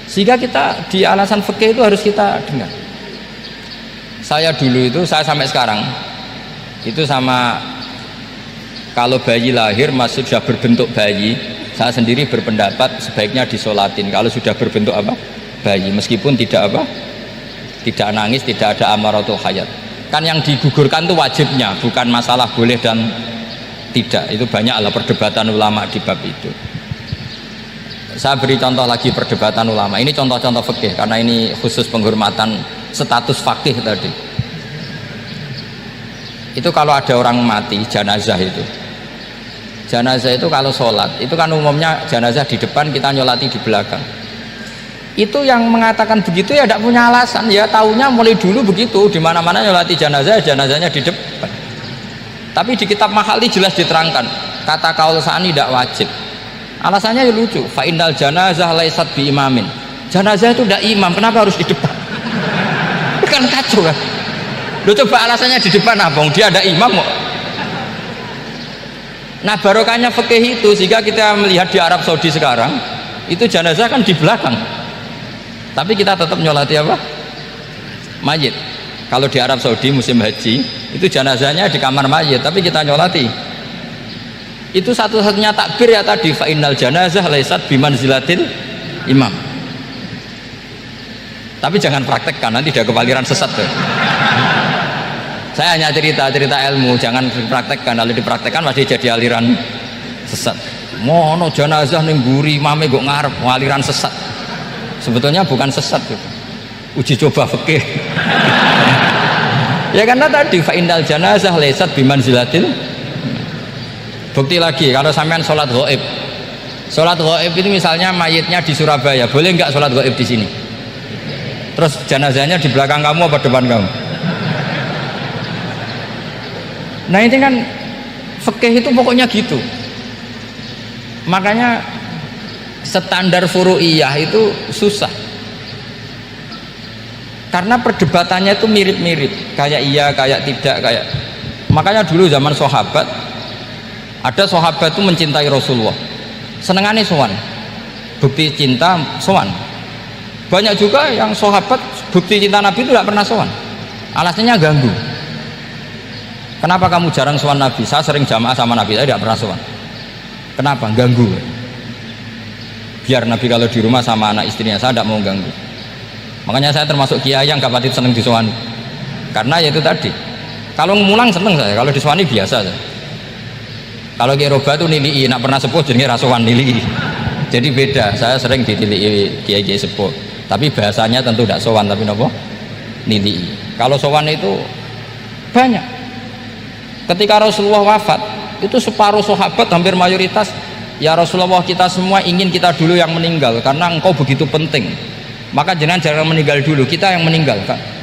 Sehingga kita di alasan fikih itu harus kita dengar. Saya dulu itu, saya sampai sekarang itu sama, kalau bayi lahir masih sudah berbentuk bayi, saya sendiri berpendapat sebaiknya disolatin kalau sudah berbentuk apa? Bayi, meskipun tidak apa? Tidak nangis, tidak ada amaratul hayat. Kan yang digugurkan itu wajibnya, bukan masalah boleh dan tidak. Itu banyaklah perdebatan ulama di bab itu. Saya beri contoh lagi perdebatan ulama. Ini contoh-contoh fikih karena ini khusus penghormatan status fakih tadi. Itu kalau ada orang mati, jenazah itu. Jenazah itu kalau sholat, itu kan umumnya jenazah di depan, kita nyolati di belakang. Itu yang mengatakan begitu ya tidak punya alasan, ya taunya mulai dulu begitu, di mana-mana nyolati jenazah, jenazahnya di depan. Tapi di kitab Mahali jelas diterangkan, kata kaul sa'ani tidak wajib. Alasannya ya lucu, fa innal janazah laisat bi imamin. Jenazah itu tidak imam, kenapa harus di depan? Kan kacau kan? Lu coba alasannya di depan apa? Dia ada imam kok. Nah barokahnya fikih itu, sehingga kita melihat di Arab Saudi sekarang itu jenazah kan di belakang, tapi kita tetap nyolati apa? Mayit. Kalau di Arab Saudi musim haji itu jenazahnya di kamar mayit, tapi kita nyolati. Itu satu-satunya takbir ya tadi, fa innal janazah laisat bimanzilatil imam. Tapi jangan praktekkan, nanti dia kepaliran sesat tuh. Saya hanya cerita ilmu, jangan dipraktekkan. Kalau dipraktekkan masih jadi aliran sesat. Mono jenazah ning mburi mame kok ngarep aliran sesat. Sebetulnya bukan sesat gitu. Uji coba fikih. Ya karena tadi fa innal janazah laisat bimanzilatil. Bukti lagi kalau sampean sholat ghaib. Sholat ghaib itu misalnya mayitnya di Surabaya, boleh nggak sholat ghaib di sini? Terus jenazahnya di belakang kamu apa depan kamu? Nah ini kan fikih itu pokoknya gitu. Makanya standar furu'iyah itu susah. Karena perdebatannya itu mirip-mirip, kayak iya, kayak tidak, kayak. Makanya dulu zaman sahabat, ada sahabat itu mencintai Rasulullah, senengannya sowan, bukti cinta sowan. Banyak juga yang sahabat bukti cinta Nabi itu tidak pernah sowan, alasannya ganggu. Kenapa kamu jarang sowan Nabi? Saya sering jamaah sama Nabi, saya tidak pernah sowan. Kenapa? Ganggu. Biar Nabi kalau di rumah sama anak istrinya, saya tidak mau ganggu. Makanya saya termasuk kiai yang gak pati seneng disowani. Karena ya itu tadi, kalau mulang seneng saya, kalau disowani biasa saya. Kalau kiai roba itu nilii, nak pernah sepuh jadi rasuan nilii. Jadi beda, saya sering ditilii kiai-kiai sepuh. Tapi bahasanya tentu tidak sowan, tapi nopo nilii. Kalau sowan itu banyak. Ketika Rasulullah wafat, itu separuh sahabat hampir mayoritas, ya Rasulullah kita semua ingin kita dulu yang meninggal karena engkau begitu penting. Maka jangan meninggal dulu, kita yang meninggal.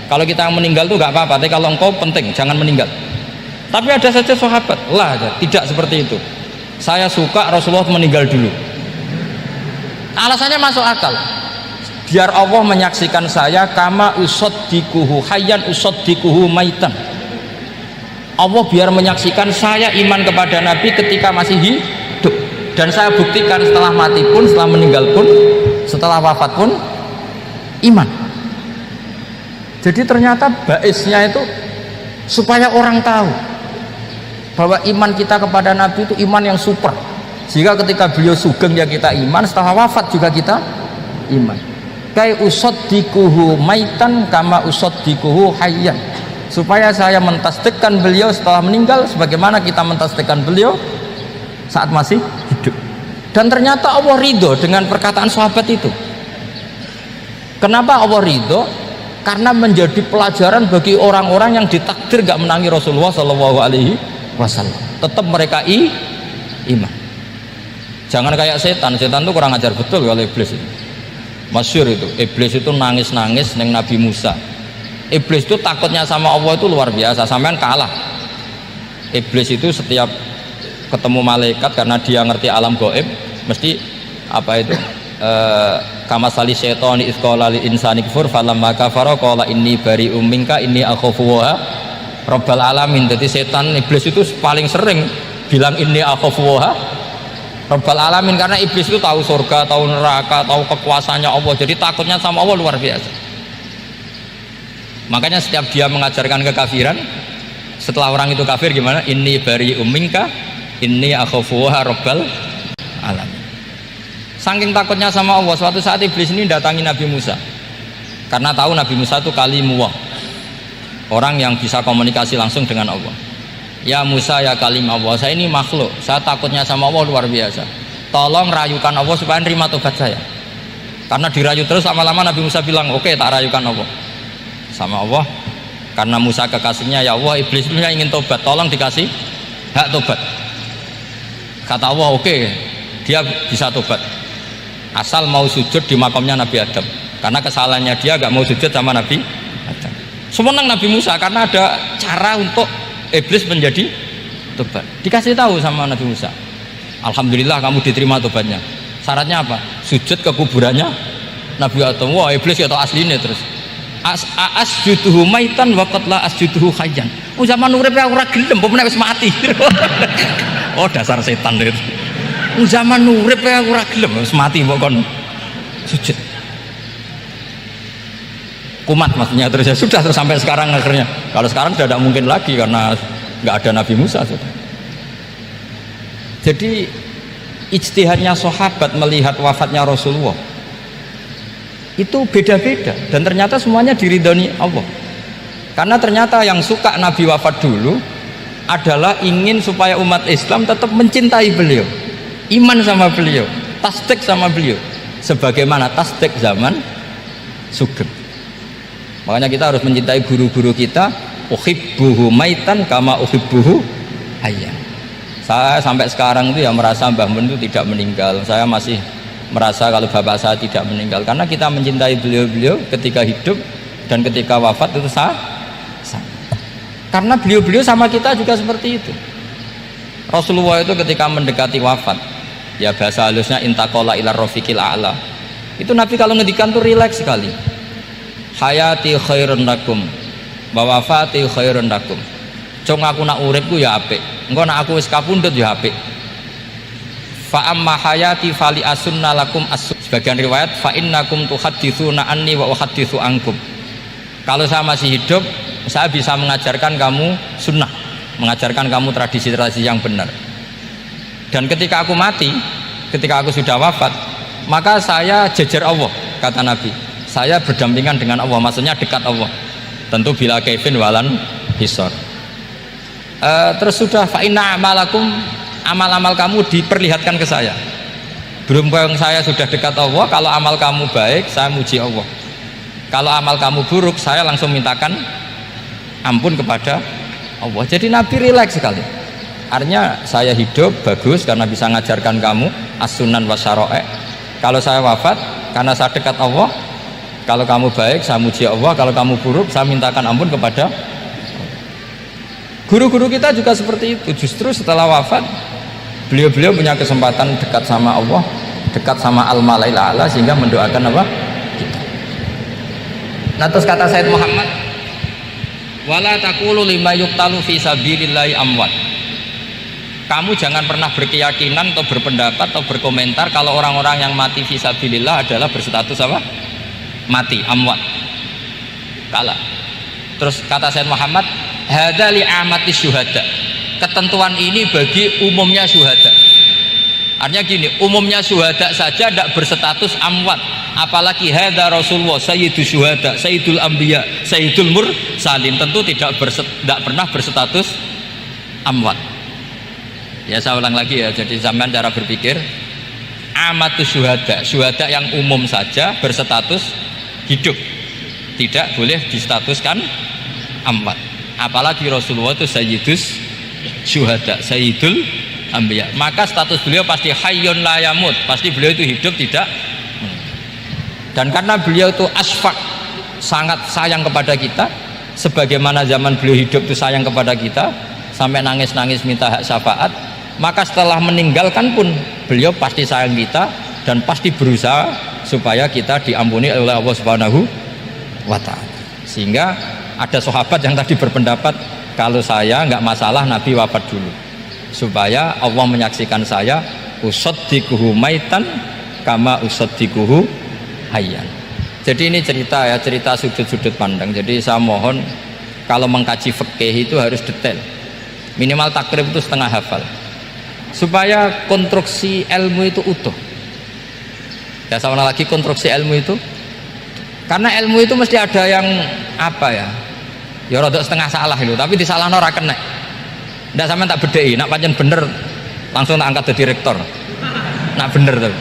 Kalau kita yang meninggal itu nggak apa-apa, tapi kalau engkau penting jangan meninggal. Tapi ada saja sahabat, tidak seperti itu. Saya suka Rasulullah meninggal dulu. Alasannya masuk akal. Biar Allah menyaksikan saya kama usaddikuhu hayyan usaddikuhu maitan. Allah biar menyaksikan saya iman kepada Nabi ketika masih hidup, dan saya buktikan setelah mati pun, setelah meninggal pun, setelah wafat pun iman. Jadi ternyata baisnya itu supaya orang tahu bahwa iman kita kepada Nabi itu iman yang super, sehingga ketika beliau sugeng ya kita iman, setelah wafat juga kita iman. Kai usaddikuhu maitan kama usaddikuhu hayyan, supaya saya mentasdikkan beliau setelah meninggal sebagaimana kita mentasdikkan beliau saat masih hidup. Dan ternyata Allah ridho dengan perkataan sahabat itu. Kenapa Allah ridho? Karena menjadi pelajaran bagi orang-orang yang ditakdir gak menangi Rasulullah Shallallahu Alaihi Wasallam. Tetap mereka iman. Jangan kayak setan. Setan itu kurang ajar betul kalau iblis itu. Masyhur itu, iblis itu nangis-nangis neng Nabi Musa. Iblis itu takutnya sama Allah itu luar biasa, sampean kalah. Iblis itu setiap ketemu malaikat, karena dia ngerti alam gaib, mesti apa itu kama sali syaitani isqala lil insani kfur falamma kafara qala inni bari'um minka inni akhafu wa rabbal alamin. Jadi setan iblis itu paling sering bilang inni akhafu wa Rabbal alamin, karena iblis itu tahu surga, tahu neraka, tahu kekuasaannya Allah, jadi takutnya sama Allah luar biasa. Makanya setiap dia mengajarkan kekafiran, setelah orang itu kafir gimana? Inni bari minka, inni akhafuha rabbal alamin. Saking takutnya sama Allah, suatu saat iblis ini datangi Nabi Musa karena tahu Nabi Musa itu kalimullah, orang yang bisa komunikasi langsung dengan Allah. Ya Musa, ya kalim Allah, saya ini makhluk, saya takutnya sama Allah luar biasa, tolong rayukan Allah supaya nerima tobat saya. Karena dirayu terus, lama-lama Nabi Musa bilang oke, tak rayukan Allah sama Allah. Karena Musa kekasihnya, ya Allah, iblis itu ingin tobat, tolong dikasih hak tobat. Kata Allah oke, dia bisa tobat asal mau sujud di makamnya Nabi Adam, karena kesalahannya dia gak mau sujud sama Nabi Adam. Semenang Nabi Musa karena ada cara untuk iblis menjadi tobat. Dikasih tahu sama Nabi Musa, alhamdulillah kamu diterima tobatnya. Syaratnya apa? Sujud ke kuburannya Nabi Adam. Wah, iblis ya tau aslinya terus. Asjuduhu maitan wa qad la asjuduhu hayyan. Oh, zaman urip aku ora gelem, apa nek wis mati. Oh, dasar setan itu. Oh, zaman urip aku ora gelem, wis mati mbok kon sujud. Kumat maksudnya terus, ya sudah terus sampai sekarang akhirnya. Kalau sekarang sudah tidak mungkin lagi karena nggak ada Nabi Musa sudah. Jadi ijtihadnya sahabat melihat wafatnya Rasulullah itu beda-beda, dan ternyata semuanya diridhoni Allah. Karena ternyata yang suka Nabi wafat dulu adalah ingin supaya umat Islam tetap mencintai beliau, iman sama beliau, tasdik sama beliau, sebagaimana tasdik zaman Sugeng. Makanya kita harus mencintai guru-guru kita. Uhibbuhu maitan kama uhibbuhu hayyan. Saya sampai sekarang itu ya merasa Mbah Mun itu tidak meninggal. Saya masih merasa kalau bapak saya tidak meninggal, karena kita mencintai beliau-beliau ketika hidup dan ketika wafat itu sama. Karena beliau-beliau sama kita juga seperti itu. Rasulullah itu ketika mendekati wafat, ya bahasa halusnya intaqala ila rafiqil a'la, itu Nabi kalau ngedikan tuh rileks sekali. Hayati khairun lakum wa wafati khairun lakum. Cung aku nak uripku ya apik, engko nak aku wis kapundhut ya apik. Fa amma hayati fali asunna lakum asun. Sebagian riwayat fa innakum tuhadditsuna anni wa uhadditsu ankum. Kalau saya masih hidup, saya bisa mengajarkan kamu sunnah, mengajarkan kamu tradisi-tradisi yang benar. Dan ketika aku mati, ketika aku sudah wafat, maka saya jejer Allah, kata Nabi. Saya berdampingan dengan Allah, maksudnya dekat Allah. Tentu bila kaifin walan hisor. Terus sudah fa inna amalakum, amal-amal kamu diperlihatkan ke saya. Berhubung saya sudah dekat Allah, kalau amal kamu baik, saya muji Allah. Kalau amal kamu buruk, saya langsung mintakan ampun kepada Allah. Jadi Nabi rileks sekali. Artinya saya hidup bagus karena bisa ngajarkan kamu as-sunan wa syara'i'. Kalau saya wafat karena saya dekat Allah, kalau kamu baik saya muji Allah, kalau kamu buruk saya mintakan ampun kepada. Guru-guru kita juga seperti itu. Justru setelah wafat beliau-beliau punya kesempatan dekat sama Allah, dekat sama al-malail a'la, sehingga mendoakan apa? Kita. Nah, terus kata Sayyid Muhammad, wala taqulu lima yuqtalu fi sabilillahi amwat. Kamu jangan pernah berkeyakinan atau berpendapat atau berkomentar kalau orang-orang yang mati fi sabilillah adalah berstatus apa? Mati, amwat. Kalah. Terus kata Sayyid Muhammad, hadza li amati syuhada. Ketentuan ini bagi umumnya syuhada. Artinya gini, umumnya syuhada saja tidak berstatus amwat, apalagi hadza Rasulullah sayyidus syuhada, sayyidul anbiya, sayyidul mursalin, tentu tidak pernah berstatus amwat. Ya saya ulang lagi ya, jadi sampean cara berpikir, amatus syuhada, syuhada yang umum saja berstatus hidup, tidak boleh distatuskan amwat. Apalagi Rasulullah itu sayyidus syuhada, sayyidul anbiya, maka status beliau pasti hayyun la yamut, pasti beliau itu hidup tidak. Dan karena beliau itu asfaq, sangat sayang kepada kita, sebagaimana zaman beliau hidup itu sayang kepada kita sampai nangis-nangis minta hak syafaat, maka setelah meninggalkan pun beliau pasti sayang kita dan pasti berusaha supaya kita diampuni oleh Allah Subhanahu wa ta'ala. Sehingga ada sahabat yang tadi berpendapat, kalau saya nggak masalah Nabi wafat dulu, supaya Allah menyaksikan saya usaddiquhu maitan kama usaddiquhu hayyan. Jadi ini cerita ya, cerita sudut-sudut pandang. Jadi saya mohon kalau mengkaji fikih itu harus detail. Minimal takrib itu setengah hafal. Supaya konstruksi ilmu itu utuh. Ya sama lagi konstruksi ilmu itu. Karena ilmu itu mesti ada yang apa ya? Ya rada setengah salah itu, tapi disalahno ora kena. Ndak sampean tak bedheki, nak pancen bener langsung tak angkat jadi rektor. Nak bener tuh.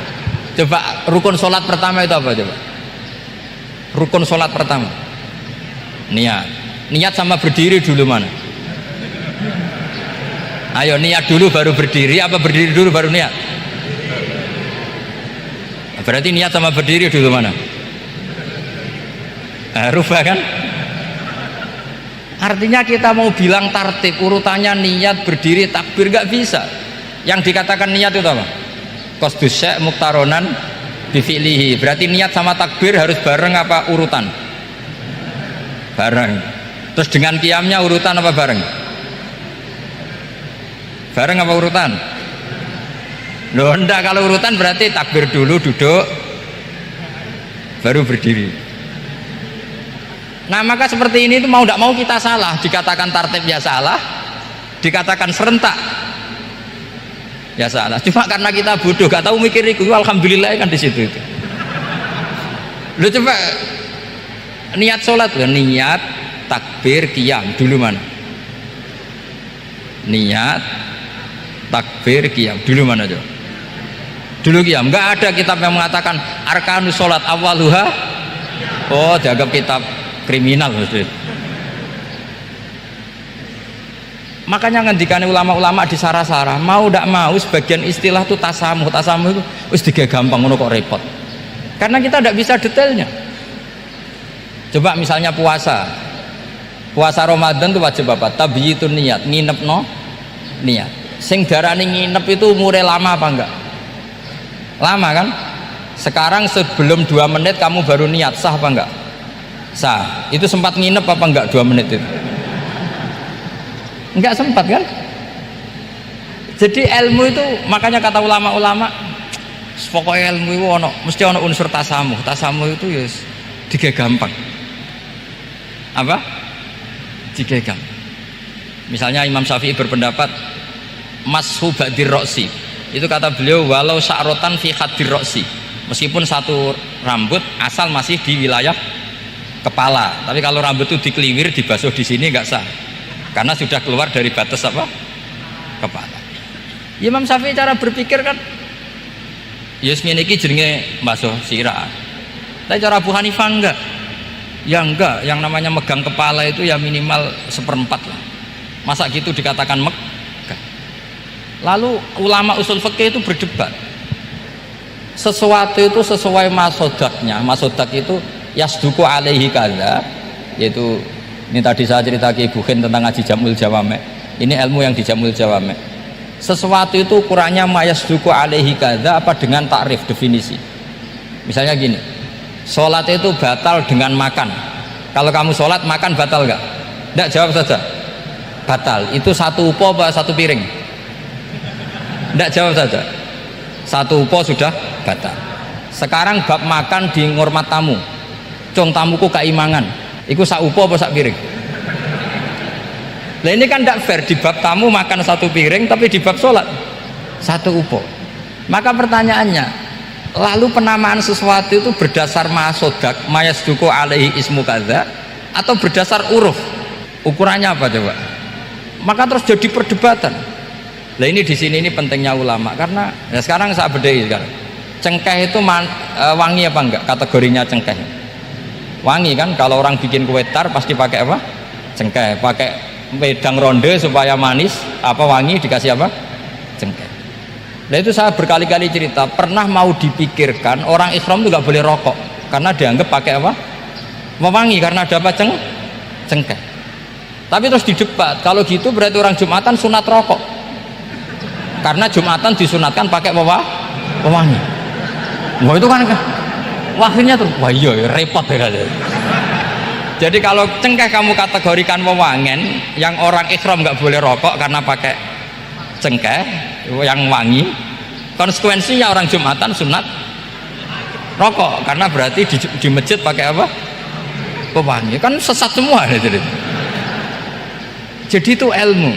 Coba rukun sholat pertama itu apa coba? Rukun sholat pertama niat sama berdiri dulu mana? Ayo niat dulu baru berdiri apa berdiri dulu baru niat? Berarti niat sama berdiri dulu mana? Rubah kan? Artinya kita mau bilang tartib urutannya niat berdiri takbir gak bisa. Yang dikatakan niat itu apa? Qasdus syai' muqtaronan bifi'lihi. Berarti niat sama takbir harus bareng apa urutan? Bareng. Terus dengan qiyamnya urutan apa bareng? Bareng apa urutan? Loh enggak, kalau urutan berarti takbir dulu duduk baru berdiri. Nah maka seperti ini itu mau tidak mau kita salah. Dikatakan tartib ya salah, dikatakan serentak ya salah. Cuma karena kita bodoh gak tahu mikir itu, alhamdulillah kan di situ itu. Lu coba niat sholat loh, niat takbir qiyam dulu mana? Niat takbir qiyam dulu mana coba? Dulu qiyam. Nggak ada kitab yang mengatakan arkanus sholat awaluha. Oh dianggap kitab kriminal maksudnya. Makanya ngendikane ulama-ulama di sarah-sarah mau tidak mau sebagian istilah itu tasamuh itu wis digawe gampang ngono kok repot. Karena kita tidak bisa detailnya. Coba misalnya puasa Ramadan itu wajib apa? Tabyitun niat, nginepno niat. Sing darani nginep itu umure lama apa enggak? Lama kan? Sekarang sebelum 2 menit kamu baru niat, sah apa enggak? Sah. Itu sempat nginep apa enggak 2 menit itu? Enggak sempat kan? Jadi ilmu itu makanya kata ulama-ulama pokoknya ilmu itu mesti ono unsur tasamuh itu ya digawe gampang. Apa? Digawe gampang. Misalnya Imam Syafi'i berpendapat mashu ba'dir roksi, itu kata beliau walau sya'rotan fi khadir roksi, meskipun satu rambut asal masih di wilayah kepala, tapi kalau rambut itu dikeliwir dibasuh di sini nggak sah karena sudah keluar dari batas apa? Kepala. Imam Syafi'i cara berpikir kan yes ngene iki jenenge basuh sirah. Tapi cara Abu Hanifah enggak. Ya enggak, yang namanya megang kepala itu ya minimal 1/4 lah. Masa gitu dikatakan megah. Lalu ulama usul fikih itu berdebat. Sesuatu itu sesuai masodaknya. Masodak itu yasduku alaihi kadza, yaitu ini tadi saya cerita ke Ibu Khin tentang ngaji Jamul Jawame. Ini ilmu yang di Jamul Jawame. Sesuatu itu ukurannya mayasduku alaihi kadza apa dengan takrif definisi. Misalnya gini, sholat itu batal dengan makan. Kalau kamu sholat makan batal nggak? Nggak, jawab saja. Batal. Itu satu upo apa satu piring? Nggak, jawab saja. Satu upo sudah batal. Sekarang bab makan di ngurmat tamu. Cung tamuku keimangan. Iku sak upo apa sak piring? Nah ini kan tidak fair, di bab tamu makan satu piring tapi di bab sholat satu upo. Maka pertanyaannya, lalu penamaan sesuatu itu berdasar masodak mayasduku alaihi ismu kadza atau berdasar uruf? Ukurannya apa coba? Maka terus jadi perdebatan. Nah ini di sini ini pentingnya ulama karena ya sekarang saya bedai sekarang. Cengkeh itu wangi apa enggak? Kategorinya cengkeh. Wangi kan, kalau orang bikin kue tar pasti pakai apa? Cengkeh. Pakai wedang ronde supaya manis, apa wangi dikasih apa? Cengkeh. Nah itu saya berkali-kali cerita, pernah mau dipikirkan orang ihram itu nggak boleh rokok karena dianggap pakai apa? Mewangi karena ada apa? Cengkeh. Tapi terus didebat, kalau gitu berarti orang Jumatan sunat rokok karena Jumatan disunatkan pakai pewangi. Wah itu kan akhirnya tuh, wah iya repot ya kali. Jadi kalau cengkeh kamu kategorikan wewangen, yang orang ihram nggak boleh rokok karena pakai cengkeh yang wangi. Konsekuensinya orang Jumatan sunat rokok karena berarti di masjid pakai apa? Pewangi. Kan sesat semua gitu. Jadi itu ilmu.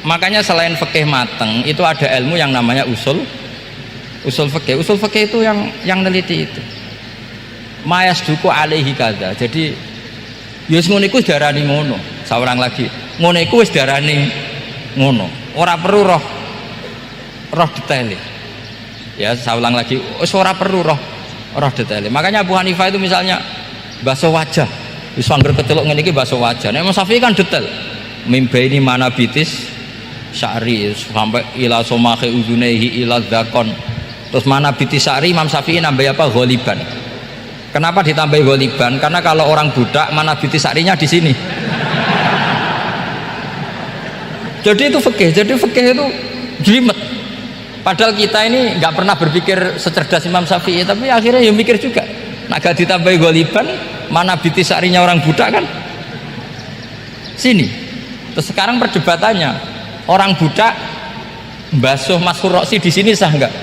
Makanya selain fikih mateng itu ada ilmu yang namanya usul fikih. Usul fikih itu yang neliti itu. Mayas duku alaihi kada. Jadi yus ngono iku darani ngono. Seorang lagi. Ngono iku wis darani ngono. Ora perlu roh detail. Ya, saya ulang lagi. Wis ora perlu roh detail. Makanya Abu Hanifah itu misalnya basuh wajah. Wis angger keceluk ngene iki basuh wajah. Nek Imam Syafi'i kan detail. Mimbaini manabitis sya'ri sampai ila somahe uzunehi ila dzakon. Terus manabitis sya'ri Imam Syafi'i nambah apa? Ghaliban. Kenapa ditambah ghaliban? Karena kalau orang budak manabitis sya'rinya di sini. Jadi itu fikih. Jadi fikih itu jelimet. Padahal kita ini nggak pernah berpikir secerdas Imam Syafi'i, tapi akhirnya ya mikir juga. Nak gak ditambahi ghaliban, mana biti sarinya orang budak kan? Sini. Terus sekarang perdebatannya, orang budak basuh Mas Roksi di sini sah nggak?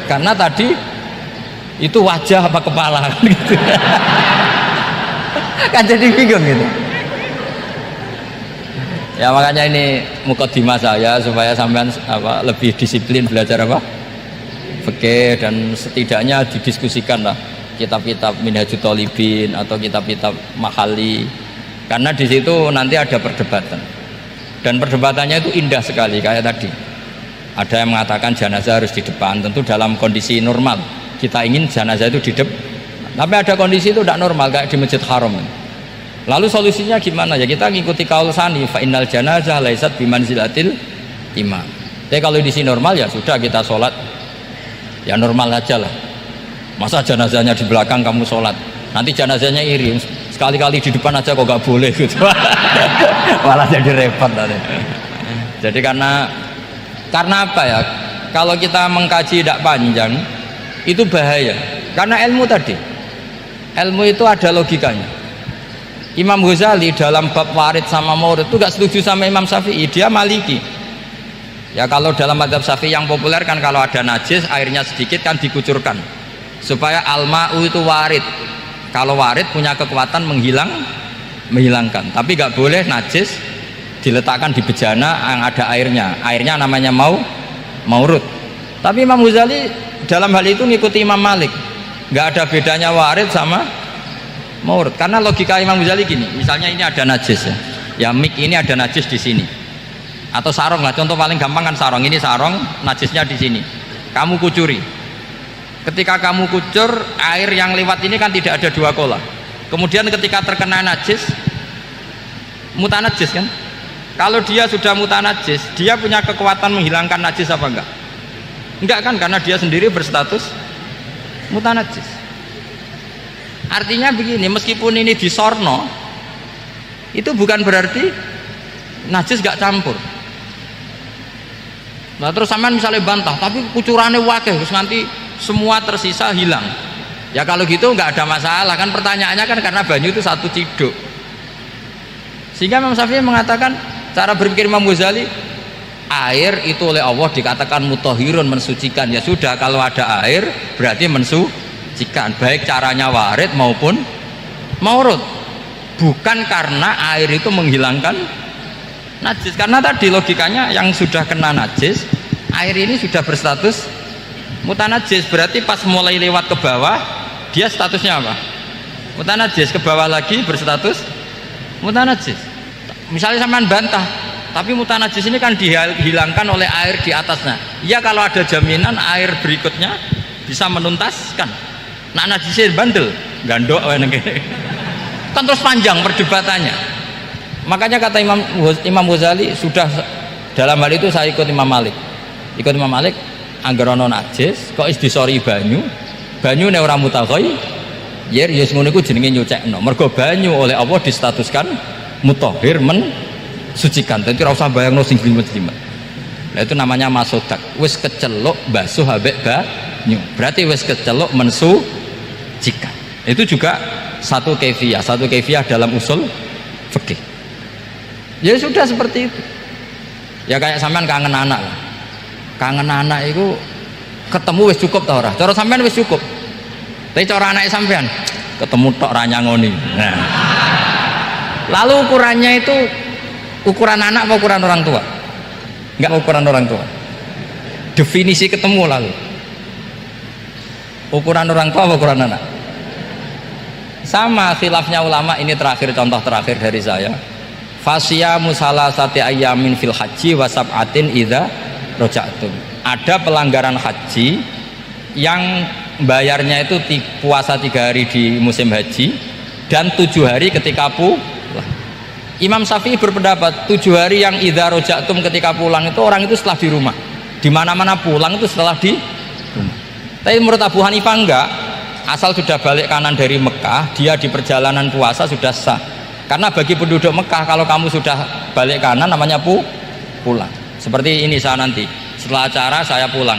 Karena tadi itu wajah apa kepala gitu. Kan jadi bingung gitu. Ya makanya ini mukadimah saya supaya sampean lebih disiplin belajar fikih dan setidaknya didiskusikan lah kitab-kitab Minhajut Thalibin atau kitab-kitab Mahali karena di situ nanti ada perdebatan dan perdebatannya itu indah sekali kayak tadi ada yang mengatakan jenazah harus di depan tentu dalam kondisi normal kita ingin jenazah itu di depan tapi ada kondisi itu tidak normal kayak di Masjid Haram. Lalu solusinya gimana ya kita ngikuti kaul sani fa innal janazah laisat bimanzilatil imam. Tapi kalau di sini normal ya sudah kita sholat ya normal aja lah. Masa jenazahnya di belakang kamu sholat nanti jenazahnya iri sekali-kali di depan aja kok gak boleh gitu. Malah jadi repot tadi. Jadi karena apa ya kalau kita mengkaji tidak panjang itu bahaya karena ilmu tadi ilmu itu ada logikanya. Imam Ghazali dalam bab warid sama maurud itu gak setuju sama Imam Syafi'i, dia Maliki. Ya kalau dalam mazhab Syafi'i yang populer kan kalau ada najis airnya sedikit kan dikucurkan supaya al-ma'u itu warid. Kalau warid punya kekuatan menghilangkan. Tapi gak boleh najis diletakkan di bejana yang ada airnya namanya maurud. Tapi Imam Ghazali dalam hal itu ngikuti Imam Malik, gak ada bedanya warid sama maurud karena logika Imam Ghazali gini misalnya ini ada najis ya mik ini ada najis di sini atau sarong lah contoh paling gampang kan sarong ini sarong najisnya di sini kamu kucuri ketika kamu kucur air yang lewat ini kan tidak ada dua kola kemudian ketika terkena najis mutanajis kan kalau dia sudah mutanajis dia punya kekuatan menghilangkan najis apa enggak kan karena dia sendiri berstatus mutanajis. Artinya begini, meskipun ini disorno, itu bukan berarti najis gak campur. Nah terus sampean misalnya bantah, tapi kucurannya wakil, terus nanti semua tersisa hilang. Ya kalau gitu nggak ada masalah kan pertanyaannya kan karena banyu itu satu ciduk. Sehingga Imam Syafi'i mengatakan cara berpikir Imam Ghazali air itu oleh Allah dikatakan mutahhirun mensucikan ya sudah kalau ada air berarti mensucikan baik caranya warid maupun maurud bukan karena air itu menghilangkan najis karena tadi logikanya yang sudah kena najis air ini sudah berstatus mutanajis berarti pas mulai lewat ke bawah dia statusnya apa? Mutanajis ke bawah lagi berstatus mutanajis misalnya sampean bantah tapi mutanajis ini kan dihilangkan oleh air di atasnya ya kalau ada jaminan air berikutnya bisa menuntaskan nah najisnya bandel gandok kan terus panjang perdebatannya makanya kata Imam Ghazali sudah dalam hal itu saya ikut Imam Malik anggar ono najis kok istisori banyu ne ora mutaghayir ya ngono iku jenenge nyucekno mergo banyu oleh Allah distatuskan mutahhir mensucikan dadi ora usah bayangno sing glimet-glimet nah itu namanya masodak wis keceluk basuh habek banyu berarti wis keceluk mensucikan itu juga satu kefiah dalam usul fikih ya sudah seperti itu ya kayak sampean kangen anak lah kangen anak itu ketemu wis cukup ta ora? Cara sampean wis cukup. Tapi cara anak sampean ketemu tok ra nyangoni. Nah. Lalu ukurannya itu ukuran anak apa ukuran orang tua? Enggak ukuran orang tua. Definisi ketemu lalu. Ukuran orang tua apa ukuran anak? Sama khilafnya ulama, ini terakhir contoh terakhir dari saya. Fasyamu salasati ayyamin fil haji wa sab'atin idza raja'tum. Ada pelanggaran haji yang bayarnya itu puasa 3 hari di musim haji dan 7 hari ketika pulang. Imam Syafi'i berpendapat 7 hari yang idza raja'tum ketika pulang itu orang itu setelah di rumah. Di mana-mana pulang itu setelah di rumah. Tapi menurut Abu Hanifah enggak, asal sudah balik kanan dari Mekah, dia di perjalanan puasa sudah sah. Karena bagi penduduk Mekah kalau kamu sudah balik kanan namanya pulang. Seperti ini saya nanti, setelah acara saya pulang.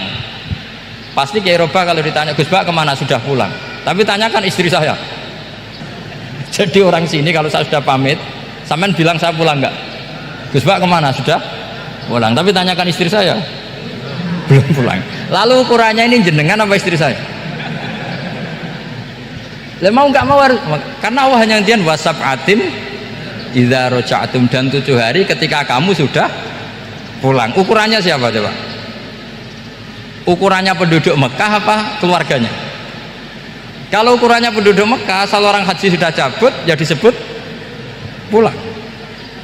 Pasti Kiai Roba kalau ditanya, Gus Bak kemana? Sudah pulang. Tapi tanyakan istri saya. Jadi orang sini kalau saya sudah pamit, sampean bilang saya pulang enggak? Gus Bak kemana? Sudah pulang. Tapi tanyakan istri saya, belum pulang. Lalu ukurannya ini jenengan apa istri saya? Mau nggak mau harus, karena Allah hanya nyantian wasab'atin idza raja'tum, dan 7 hari ketika kamu sudah pulang. Ukurannya siapa coba? Ukurannya penduduk Mekah apa keluarganya? Kalau ukurannya penduduk Mekah, asal orang haji sudah cabut ya disebut pulang.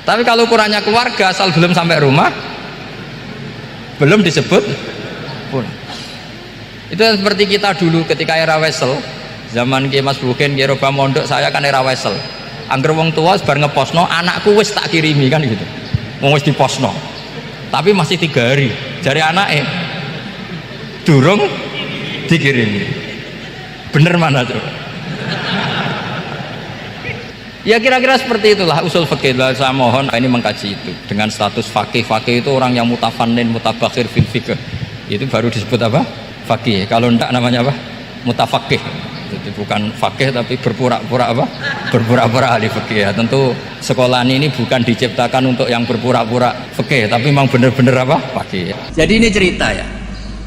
Tapi kalau ukurannya keluarga, asal belum sampai rumah belum disebut pulang. Itu seperti kita dulu ketika era Wesel, zaman Ki Mas Bukin, Ki Roba Mondok, saya kan era Wesel. Angger wong tua bar ngeposno, anakku wis tak kirimi kan gitu. Wong wis diposno. Tapi masih 3 hari. Jare anake durung dikirimi. Bener mana coba? Ya kira-kira seperti itulah usul fikih. Saya mohon ini mengkaji itu dengan status fakih. Fakih itu orang yang mutafannin, mutabakhir fil fikih. Itu baru disebut apa? Fakih. Kalau enggak namanya apa? Mutafakih. Jadi bukan fakih tapi berpura-pura apa? Berpura-pura ahli fikih. Ya, tentu sekolah ini bukan diciptakan untuk yang berpura-pura fikih, tapi memang benar-benar apa? Fakih. Jadi ini cerita ya.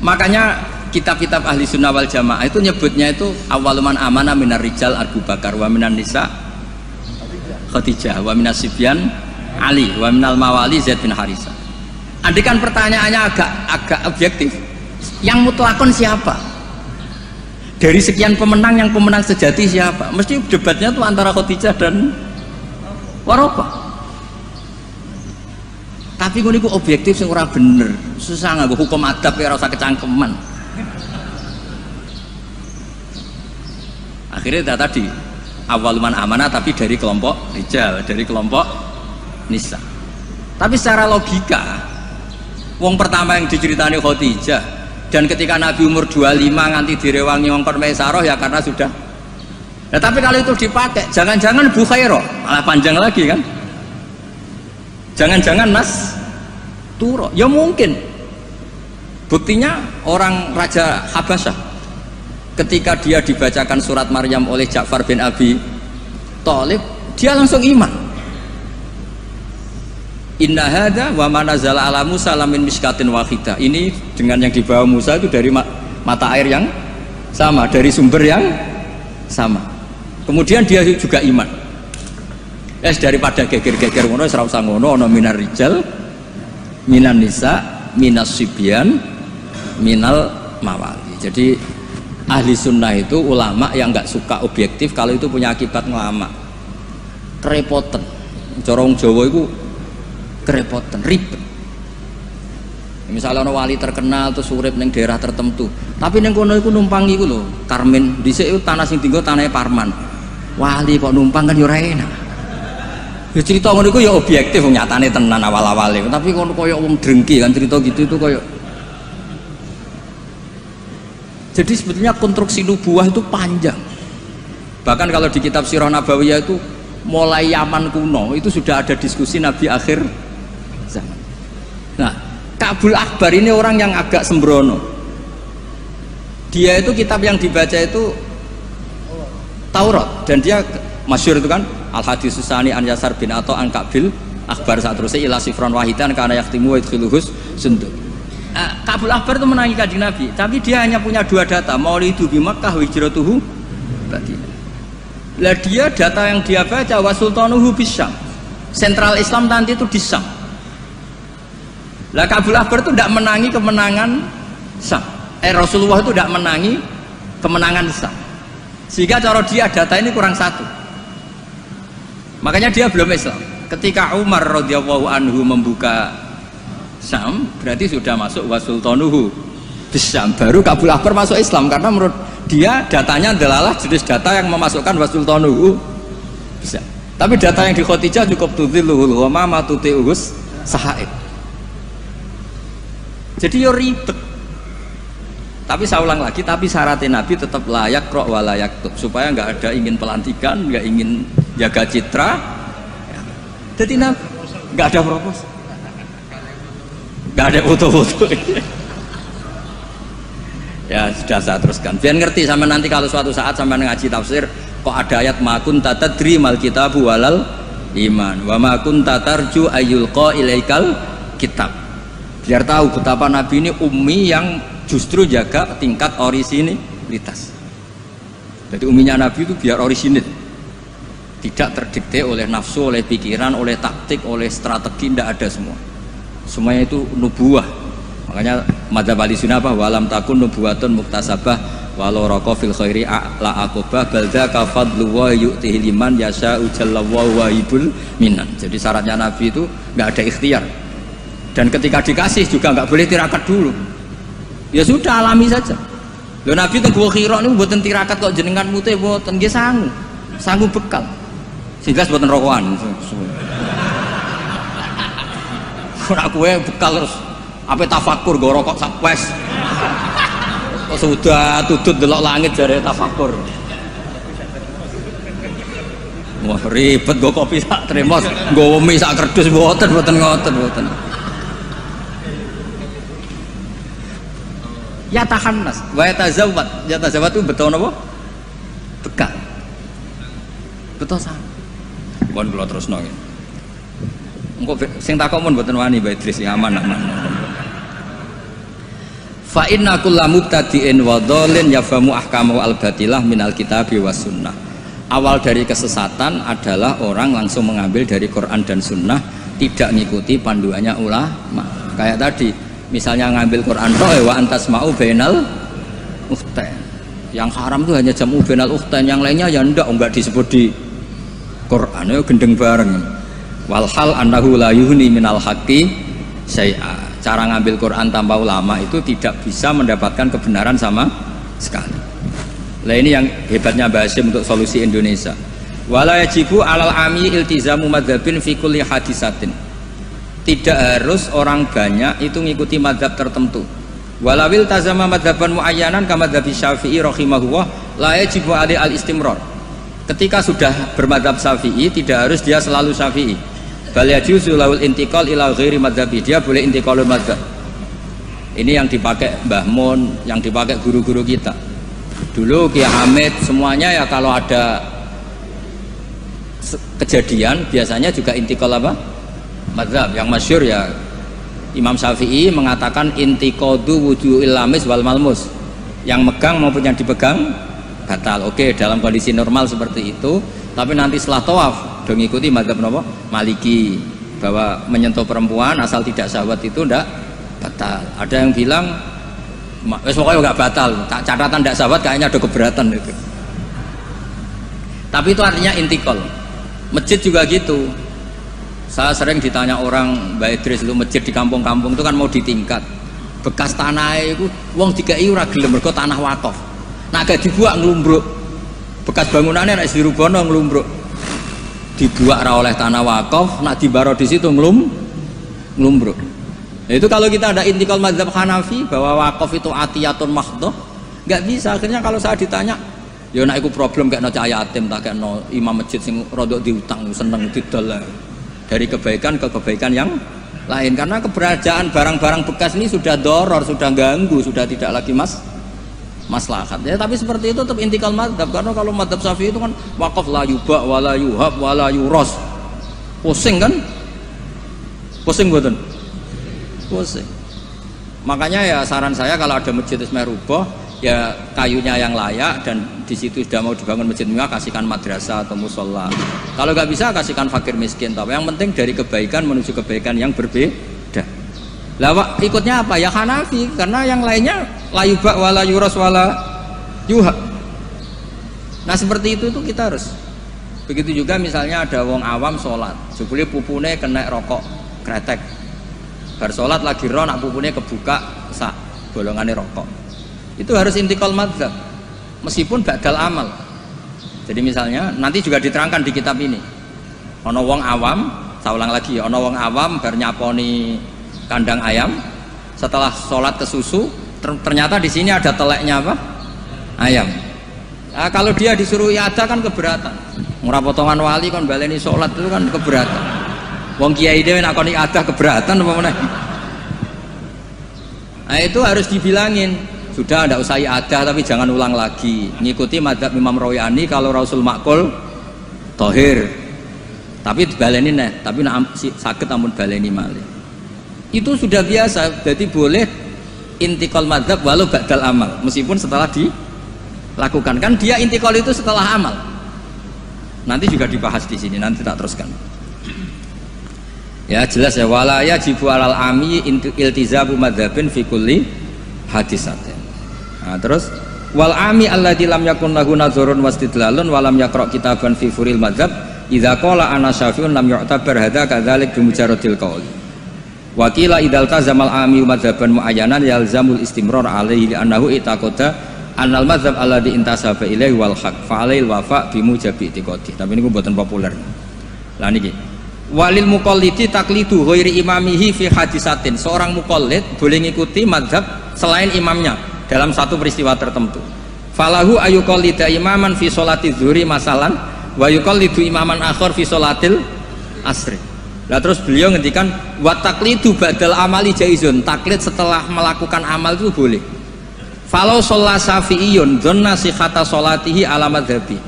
Makanya kitab-kitab ahli sunnah wal jamaah itu nyebutnya itu awaluman amana minar rijal Abu Bakar wa minan nisa Khadijah wa minas sibyan Ali wa minal mawali Zaid bin Harisah. Andai kan pertanyaannya agak objektif, yang mutlakon siapa? Dari sekian pemenang, yang pemenang sejati siapa? Mesti debatnya tuh antara Khadijah dan Warokah. Tapi gue objektif sing ora bener, susah nggak hukum adab ya rasa kecangkeman. Akhirnya tadi awaluman amanah tapi dari kelompok rijal, dari kelompok nisa. Tapi secara logika, wong pertama yang diceritani Khadijah, dan ketika Nabi umur 25 nganti direwangi wong Maisarah ya karena sudah. Nah, tapi kalau itu dipakai, jangan-jangan Bukhairah malah panjang lagi kan? Jangan-jangan Nas Turo, ya mungkin. Buktinya orang Raja Habasyah ketika dia dibacakan surat Maryam oleh Ja'far bin Abi Thalib, dia langsung iman. Inna hadza wa manazala ala Musa lamin miskatin wahidah. Ini dengan yang dibawa Musa itu dari mata air yang sama, dari sumber yang sama. Kemudian dia juga iman. Daripada geger-geger ngono ora usah ngono, ana minar rijal, minan nisa, minas sibyan, minal mawali. Jadi ahli sunnah itu ulama yang nggak suka objektif kalau itu punya akibat ngelama, kerepotan. Corong Jawa itu kerepotan, ribet. Misalnya orang wali terkenal terus urip neng daerah tertentu, tapi neng kono itu numpang iku lho, Karmen. Dhisik itu tanah sing tinggal tanahnya Parman. Wali kok numpang kan yo ora enak. Ya cerita ngono iku ya objektif, nyatane tenan awal-awale. Tapi kono koyo wong drengki kan cerita gitu itu koyo. Jadi sebetulnya konstruksi nubuah itu panjang. Bahkan kalau di kitab Sirah Nabawiyah itu mulai Yaman kuno itu sudah ada diskusi Nabi akhir zaman. Nah, Ka'bul Akbar ini orang yang agak sembrono. Dia itu kitab yang dibaca itu Taurat, dan dia masyhur itu kan Al-Hadis Susani an Yasar bin atau an Ka'bil Akbar saat terusnya ila sifron wahidan karena yaktimu wa idkhiluhus sunduk. Kabul Akbar itu menangi Kanjeng Nabi, tapi dia hanya punya 2 data, maulidu bi Makkah wa hijratuhu Madinah. Lah dia data yang dia baca wa sultanuhu bisyam. Sentral Islam nanti itu di Syam. Lah Kabul Akbar itu tidak menangi kemenangan Syam. Rasulullah itu tidak menangi kemenangan Syam. Sehingga cara dia data ini kurang 1. Makanya dia belum Islam. Ketika Umar radhiyallahu anhu membuka Syam, berarti sudah masuk wasultanuhu Syam. Baru Kabul Akbar masuk Islam karena menurut dia datanya adalah jenis data yang memasukkan wasultanuhu Syam. Tapi data yang di Khadijah cukup tudhilluhul ghamama tuti'uhus sahaib. Jadi yo ribet. Tapi saya ulang lagi, tapi syaratnya Nabi tetap layak rok walayak tub, supaya nggak ada ingin pelantikan, nggak ingin jaga citra. Jadi Nabi nggak ada propos. Gak ada foto-foto. Ya sudah saya teruskan biar ngerti sama nanti kalau suatu saat sama ngaji tafsir kok ada ayat makun tatadri mal kitabu walal iman wa makun tatarju ayyulqa ilaikal kitab, biar tahu betapa Nabi ini ummi yang justru jaga tingkat orisinilitas. Jadi umminya Nabi itu biar orisinil, tidak terdikte oleh nafsu, oleh pikiran, oleh taktik, oleh strategi, tidak ada semua. Semuanya itu nubuah. Makanya madzhab Ahlussunnah apa walam takun nubuwatun muktasabah walau raqa fil khairi la aqobah balda ka fadlu wa yu'tihi liman yasha'u jallallahu wahibul minan. Jadi syaratnya Nabi itu nggak ada ikhtiar, dan ketika dikasih juga nggak boleh tirakat dulu, ya sudah alami saja. Loh Nabi itu Gua Hira ini buatan tirakat kok jenengan mute buatan nggih sangu bekal sehingga buatan rokokan. Ora kowe bekal terus apa tafakur go rokok sakwes. Kok sudah tutut delok langit jare tafakur. Wah ribet go kopi sak tremos, go mie sak kerdus mboten ngoten. Ya tahannas, wa yatazawwad. Ya tazawwad itu betul napa? Bekal. Betul sah. Kon kula terusno nggih. Engko sing takok mun mboten wani Mbak Idris aman. Fa inna kullu mubtadi'in wa dhalin yafamu ahkamu al-batilah minal kitabi was sunnah. Awal dari kesesatan adalah orang langsung mengambil dari Quran dan sunnah, tidak mengikuti panduannya ulama. Kayak tadi misalnya ngambil Quran wa antasma'u bainal ukhtain. Yang haram itu hanya jam'u bainal ukhtain, yang lainnya ya enggak disebut di Quran, ya gendeng bareng. Walhal annahu la yuhni minal haqqi syai'a. Cara ngambil Quran tanpa ulama itu tidak bisa mendapatkan kebenaran sama sekali. Lah ini yang hebatnya Mbah Hasyim untuk solusi Indonesia. Wala yajibu alal ami iltizamu madzhabin fi kulli hadisatin. Tidak harus orang banyak itu ngikuti madzhab tertentu. Walawil tazama madzhaban muayyanan kama madzhab Syafi'i rahimahullah la yajibu ali al-istimrar. Ketika sudah bermadzhab Syafi'i tidak harus dia selalu Syafi'i. Bal yajuzu laul intiqal ila ghairi madzhabi, dia boleh intiqalul madzhab. Ini yang dipakai Mbah Mun, yang dipakai guru-guru kita. Dulu Kiai Hamid semuanya ya kalau ada kejadian biasanya juga intiqal apa? Madzhab. Yang masyhur ya Imam Syafi'i mengatakan intiqadu wujuhil lamis wal malmus. Yang megang maupun yang dipegang batal. Oke, dalam kondisi normal seperti itu, tapi nanti setelah tawaf dong ikuti madzhab napa? Maliki, bahwa menyentuh perempuan asal tidak syahwat itu ndak batal. Ada yang bilang wes pokoknya enggak batal, catatan ndak syahwat kayaknya ada keberatan itu. Tapi itu artinya intikal. Masjid juga gitu. Saya sering ditanya orang, Mbak Idris itu masjid di kampung-kampung itu kan mau ditingkat. Bekas tanah itu wong dikai ora gelem mergo tanah wakaf. Nah gak dibuat ngelumbruk, bekas bangunannya nak dirubono ngelumbruk, dibuat oleh tanah wakaf, nak dibaro di situ ngelumbruk. Nah, itu kalau kita ada intikal mazhab Hanafi bahwa wakaf itu atiyatun mahdhah, nggak bisa. Akhirnya kalau saya ditanya, ya nak iku problem kayak no cahaya yatim, tak kayak no imam masjid sing rodok diutang seneng didol dari kebaikan ke kebaikan yang lain, karena keberadaan barang-barang bekas ini sudah doror, sudah ganggu, sudah tidak lagi maslahat ya. Tapi seperti itu tetap intikal madzhab, karena kalau madzhab Syafi'i itu kan wakaf la yuba wala yuhab wala yuros, pusing kan, pusing buatan pusing. Makanya ya saran saya kalau ada masjid ismeh rubuh, ya kayunya yang layak dan di situ sudah mau dibangun masjid mewah, kasihkan madrasah atau musola. Kalau nggak bisa kasihkan fakir miskin. Tapi yang penting dari kebaikan menuju kebaikan yang berbeda. Lah ikutnya apa? Ya Hanafi, karena yang lainnya la yubak wala yuras wala yuha. Nah seperti itu tuh kita harus. Begitu juga misalnya ada wong awam sholat, jebule pupune kena rokok kretek. Bar sholat lagi roh nak pupune kebuka sak bolongane rokok. Itu harus intikal madzhab meskipun badal amal. Jadi misalnya nanti juga diterangkan di kitab ini. Ono wong awam, saya ulang lagi, ono wong awam bar nyaponi kandang ayam, setelah sholat ke susu ternyata di sini ada teleknya apa? Ayam. Nah, kalau dia disuruh iada kan keberatan. Ora potongan wali kon baleni sholat itu kan keberatan. Wong kiai dhewe nak kon iada keberatan apa meneh. Nah itu harus dibilangin. Sudah tidak usah iada tapi jangan ulang lagi. Ngikuti madzhab Imam Royani kalau Rasul makul tohir. Tapi dibaleni nih, tapi nak sakit amun baleni malih. Itu sudah biasa. Jadi boleh intikal madzhab walau badal amal meskipun setelah dilakukan. Kan dia intikal itu setelah amal. Nanti juga dibahas di sini, nanti tak teruskan. Ya jelas ya, wala yajibu alal ami iltizamu madzhabin fi kulli hadisatin. Nah, terus wal ami alladzi lam yakun lahu nazarun wastidlalun wa lam yaqra kitaban fi furil madzhab idza qala ana syafi'un lam yu'tabar hadza kadzalik bi mujarradil qaul. Wa qila idzal tazamal ami madzhaban muayyanan yalzamul istimrar alaihi li annahu itaqada annal madzhab alladzi intasaba ilaihi wal haq fa alail wafa bi mujabi itiqadi. Tapi niku mboten populer. Lah niki walil muqallidi taklidu ghairi imamihi fi hadisatin. Seorang muqallid boleh ngikuti mazhab selain imamnya dalam satu peristiwa tertentu. Falahu ayuqallida imaman fi sholati zuhri masalan wa yuqallidu imaman akhar fi sholatil asri. Nah terus beliau ngendikan wa taklidu badal amali jaizun. Taklid setelah melakukan amal itu boleh. Falau sholla syafi'iyun dhanna sihhata sholatihi ala madhabi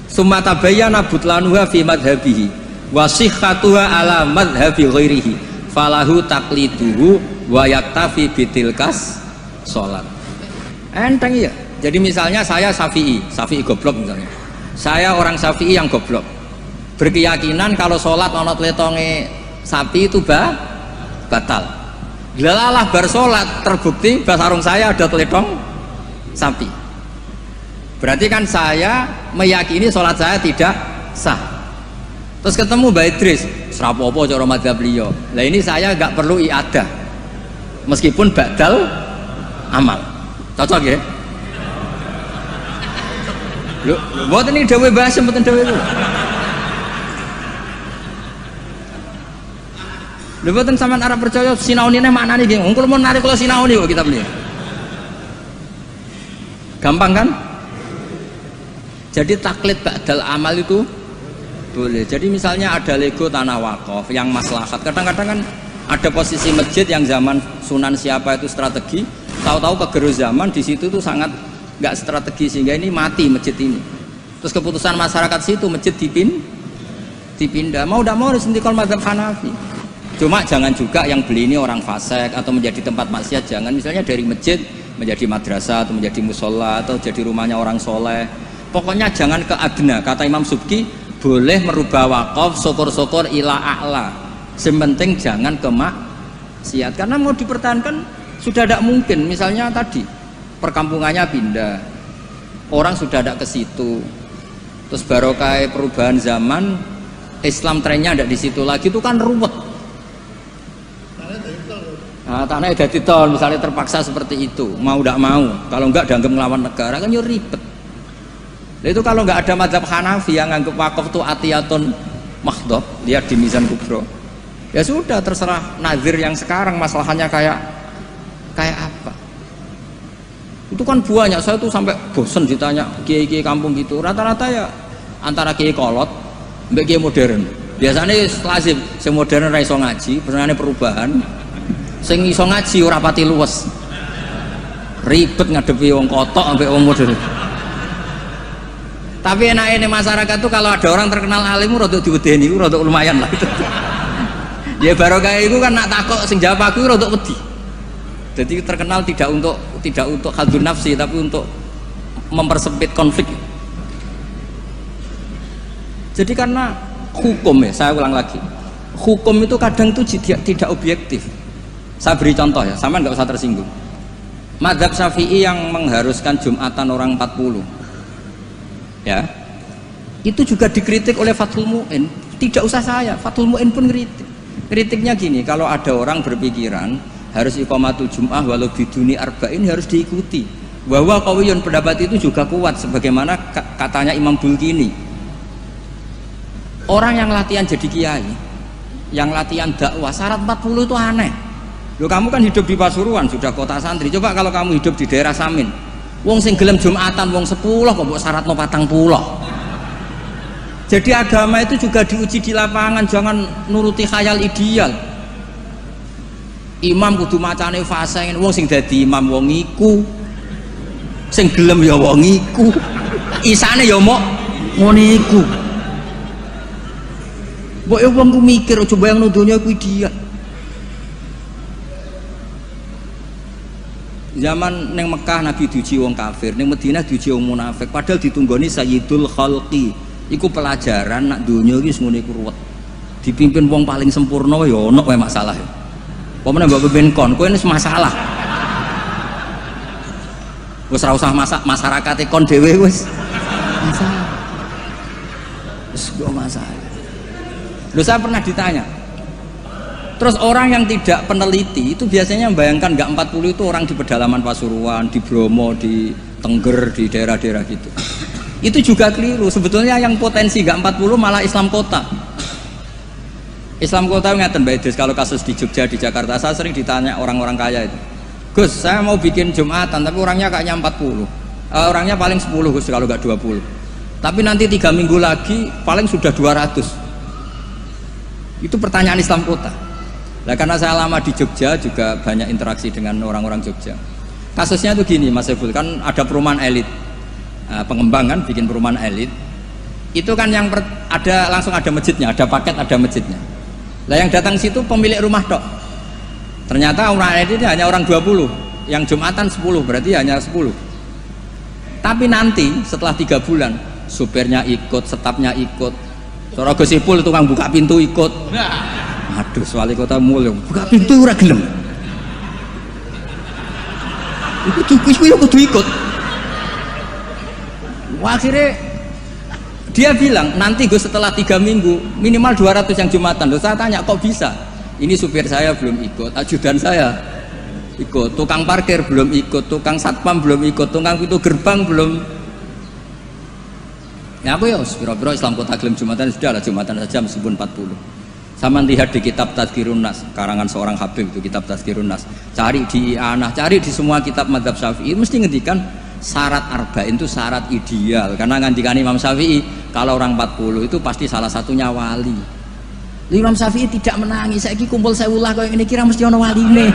summa tabayyana butlanuha fi madhabihi wa sihhatuha ala madhabi ghairihi falahu takliduhu wa yaktafi bitilkas sholat. Enteng ya. Jadi misalnya saya Syafi'i goblok misalnya. Saya orang Syafi'i yang goblok. Berkeyakinan kalau sholat ono tletonge sapi itu batal. Delalah bar sholat terbukti basarung saya ada teletong sapi. Berarti kan saya meyakini sholat saya tidak sah. Terus ketemu Mbak Idris, serapopo cara madzhab beliau. Lah ini saya nggak perlu iadah, meskipun badal amal. Cocok ya? Loh, buat ini dawe bahasa, buatan dawe itu. Loh, buatan sampean Arab percaya sinau ini mana nih? Geng, ungkul mau narik kalau sinau nih kok kita beli. Gampang kan? Jadi taklid badal amal itu boleh. Jadi misalnya ada Lego tanah wakaf yang maslahat. Kadang-kadang kan ada posisi masjid yang zaman Sunan siapa itu strategi. Tahu-tahu kegeru zaman di situ tuh sangat nggak strategi sehingga ini mati masjid ini. Terus keputusan masyarakat situ masjid dipindah. Mau tidak mau harus intikal madzhab Hanafi. Cuma jangan juga yang beli ini orang fasik atau menjadi tempat maksiat. Jangan misalnya dari masjid menjadi madrasah atau menjadi musola atau jadi rumahnya orang soleh. Pokoknya jangan ke adna. Kata Imam Subki boleh merubah wakaf syukur-syukur ila a'la. Sementing jangan ke maksiat. Karena mau dipertahankan sudah tidak mungkin. Misalnya tadi perkampungannya pindah, orang sudah tidak ke situ. Terus barokah perubahan zaman, Islam trennya tidak di situ lagi, itu kan ruwet. Nah, tanahnya udah ditol, misalnya terpaksa seperti itu, mau tidak mau. Kalau enggak dianggap melawan negara kan ribet. Nah, itu kalau nggak ada madzhab Hanafi yang anggap wakaf itu atiyatun mahdhah, lihat di Mizan Kubro. Ya sudah terserah nazir yang sekarang masalahnya kayak apa. Itu kan banyak, saya tuh sampai bosen ditanya kiai-kiai kampung gitu. Rata-rata ya antara kiai kolot mbek kiai modern. Biasanya lazim sing modern ra iso ngaji, pesenane perubahan. Sing iso ngaji ora pati luwes. Ribet ngadepi wong kotok ambek wong modern. Tapi enaknya masyarakat tuh kalau ada orang terkenal alim rodok diwedeni, rodok lumayan lah itu. Ya barokah itu kan nak takok sing jawab aku rodok wedi. Jadi terkenal tidak untuk hadun nafsi, tapi untuk mempersempit konflik. Jadi karena hukum ya, saya ulang lagi, hukum itu kadang itu tidak objektif. Saya beri contoh ya, sama nggak usah tersinggung. Madzhab Syafi'i yang mengharuskan Jumatan orang 40, ya, itu juga dikritik oleh Fathul Mu'in. Tidak usah saya, Fathul Mu'in pun kritik. Kritiknya gini, kalau ada orang berpikiran harus iqamatul Jum'ah walau biduni arba'in harus diikuti. Bahwa qawiyun pendapat itu juga kuat, sebagaimana katanya Imam Bulkini. Orang yang latihan jadi kiai, yang latihan dakwah syarat 40 itu aneh. Loh, kamu kan hidup di Pasuruan, sudah kota santri. Coba kalau kamu hidup di daerah Samin, wong sing gelem Jumatan wong 10 kok mbok syaratno 40. Jadi agama itu juga diuji di lapangan, jangan nuruti khayal ideal. Imam kudu macane fase, wong sing dadi imam wong iku, sing gelem ya wong iku, isane ya mok ngono iku. Mbok yo wong ku mikir aja bayangno donya ku ideal. Zaman neng Mekah Nabi diuji wong kafir, neng Madinah diuji wong munafik, padahal ditunggoni Sayyidul Khalqi. Iku pelajaran nak dunia iki ngono iku ruwet. Dipimpin wong paling sempurna ya ono wae masalah. Pemene mbok pimpin kon, kowe wis masalah. Wis ora usah masyarakat kon dhewe wis masalah. Wis go masalah. Lho, saya pernah ditanya. Terus orang yang tidak peneliti itu biasanya membayangkan nggak 40 itu orang di pedalaman Pasuruan, di Bromo, di Tengger, di daerah-daerah gitu. Itu juga keliru. Sebetulnya yang potensi nggak 40 malah Islam kota. Islam kota ngeten Mbak Idris, kalau kasus di Jogja, di Jakarta, saya sering ditanya orang-orang kaya itu, Gus, saya mau bikin Jumatan tapi orangnya kayaknya 40, orangnya paling 10 Gus, kalau nggak 20, tapi nanti 3 minggu lagi paling sudah 200. Itu pertanyaan Islam kota. Nah, karena saya lama di Jogja juga banyak interaksi dengan orang-orang Jogja. Kasusnya tuh gini Mas Ebul, kan ada perumahan elit, pengembangan bikin perumahan elit. Itu kan yang ada langsung ada masjidnya, ada paket ada masjidnya. Lah yang datang situ pemilik rumah tok. Ternyata orang elit ini hanya orang 20, yang Jumatan 10, berarti hanya 10. Tapi nanti setelah 3 bulan, supirnya ikut, stafnya ikut, Sora Gosipul tukang buka pintu ikut. Aduh, wali kota mulya buka pintu ora gelem. Iku kudu ikut. Wah, akhirnya dia bilang nanti gue setelah 3 minggu minimal 200 yang Jumatan. Loh, saya tanya kok bisa? Ini supir saya belum ikut, ajudan saya ikut, tukang parkir belum ikut, tukang satpam belum ikut, tukang pintu gerbang belum. Ya aku ya biro-biro Islam kota gelem Jumatan, sudah lah Jumatan saja meskipun 40. Sama lihat di kitab Tazkirun Nas, karangan seorang Habib itu kitab Tazkirun Nas. Cari di I'anah, cari di semua kitab madzhab Syafi'i, mesti ngendikan syarat arba'in itu syarat ideal. Karena ngendikan Imam Syafi'i, kalau orang 40 itu pasti salah satunya wali. Imam Syafi'i tidak menangis, saiki kumpul sewulah kau yang ini kira mesti ono waline.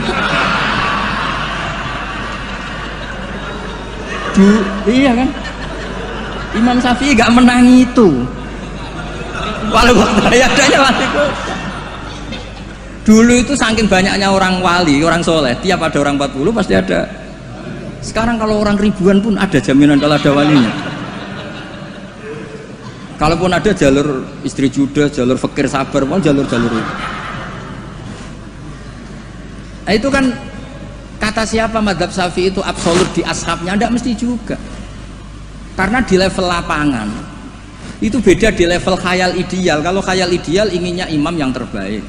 Iya kan? Imam Syafi'i gak menangi itu. Walau adanya wali kota. Dulu itu saking banyaknya orang wali, orang soleh, tiap ada orang 40 pasti ada. Sekarang kalau orang ribuan pun ada jaminan kalau ada walinya. Kalaupun ada jalur istri juda, jalur fakir sabar, mau jalur-jalur itu. Nah, itu kan kata siapa madzhab Syafi'i itu absolut di ashabnya, tidak mesti juga. Karena di level lapangan itu beda di level khayal ideal. Kalau khayal ideal inginnya imam yang terbaik,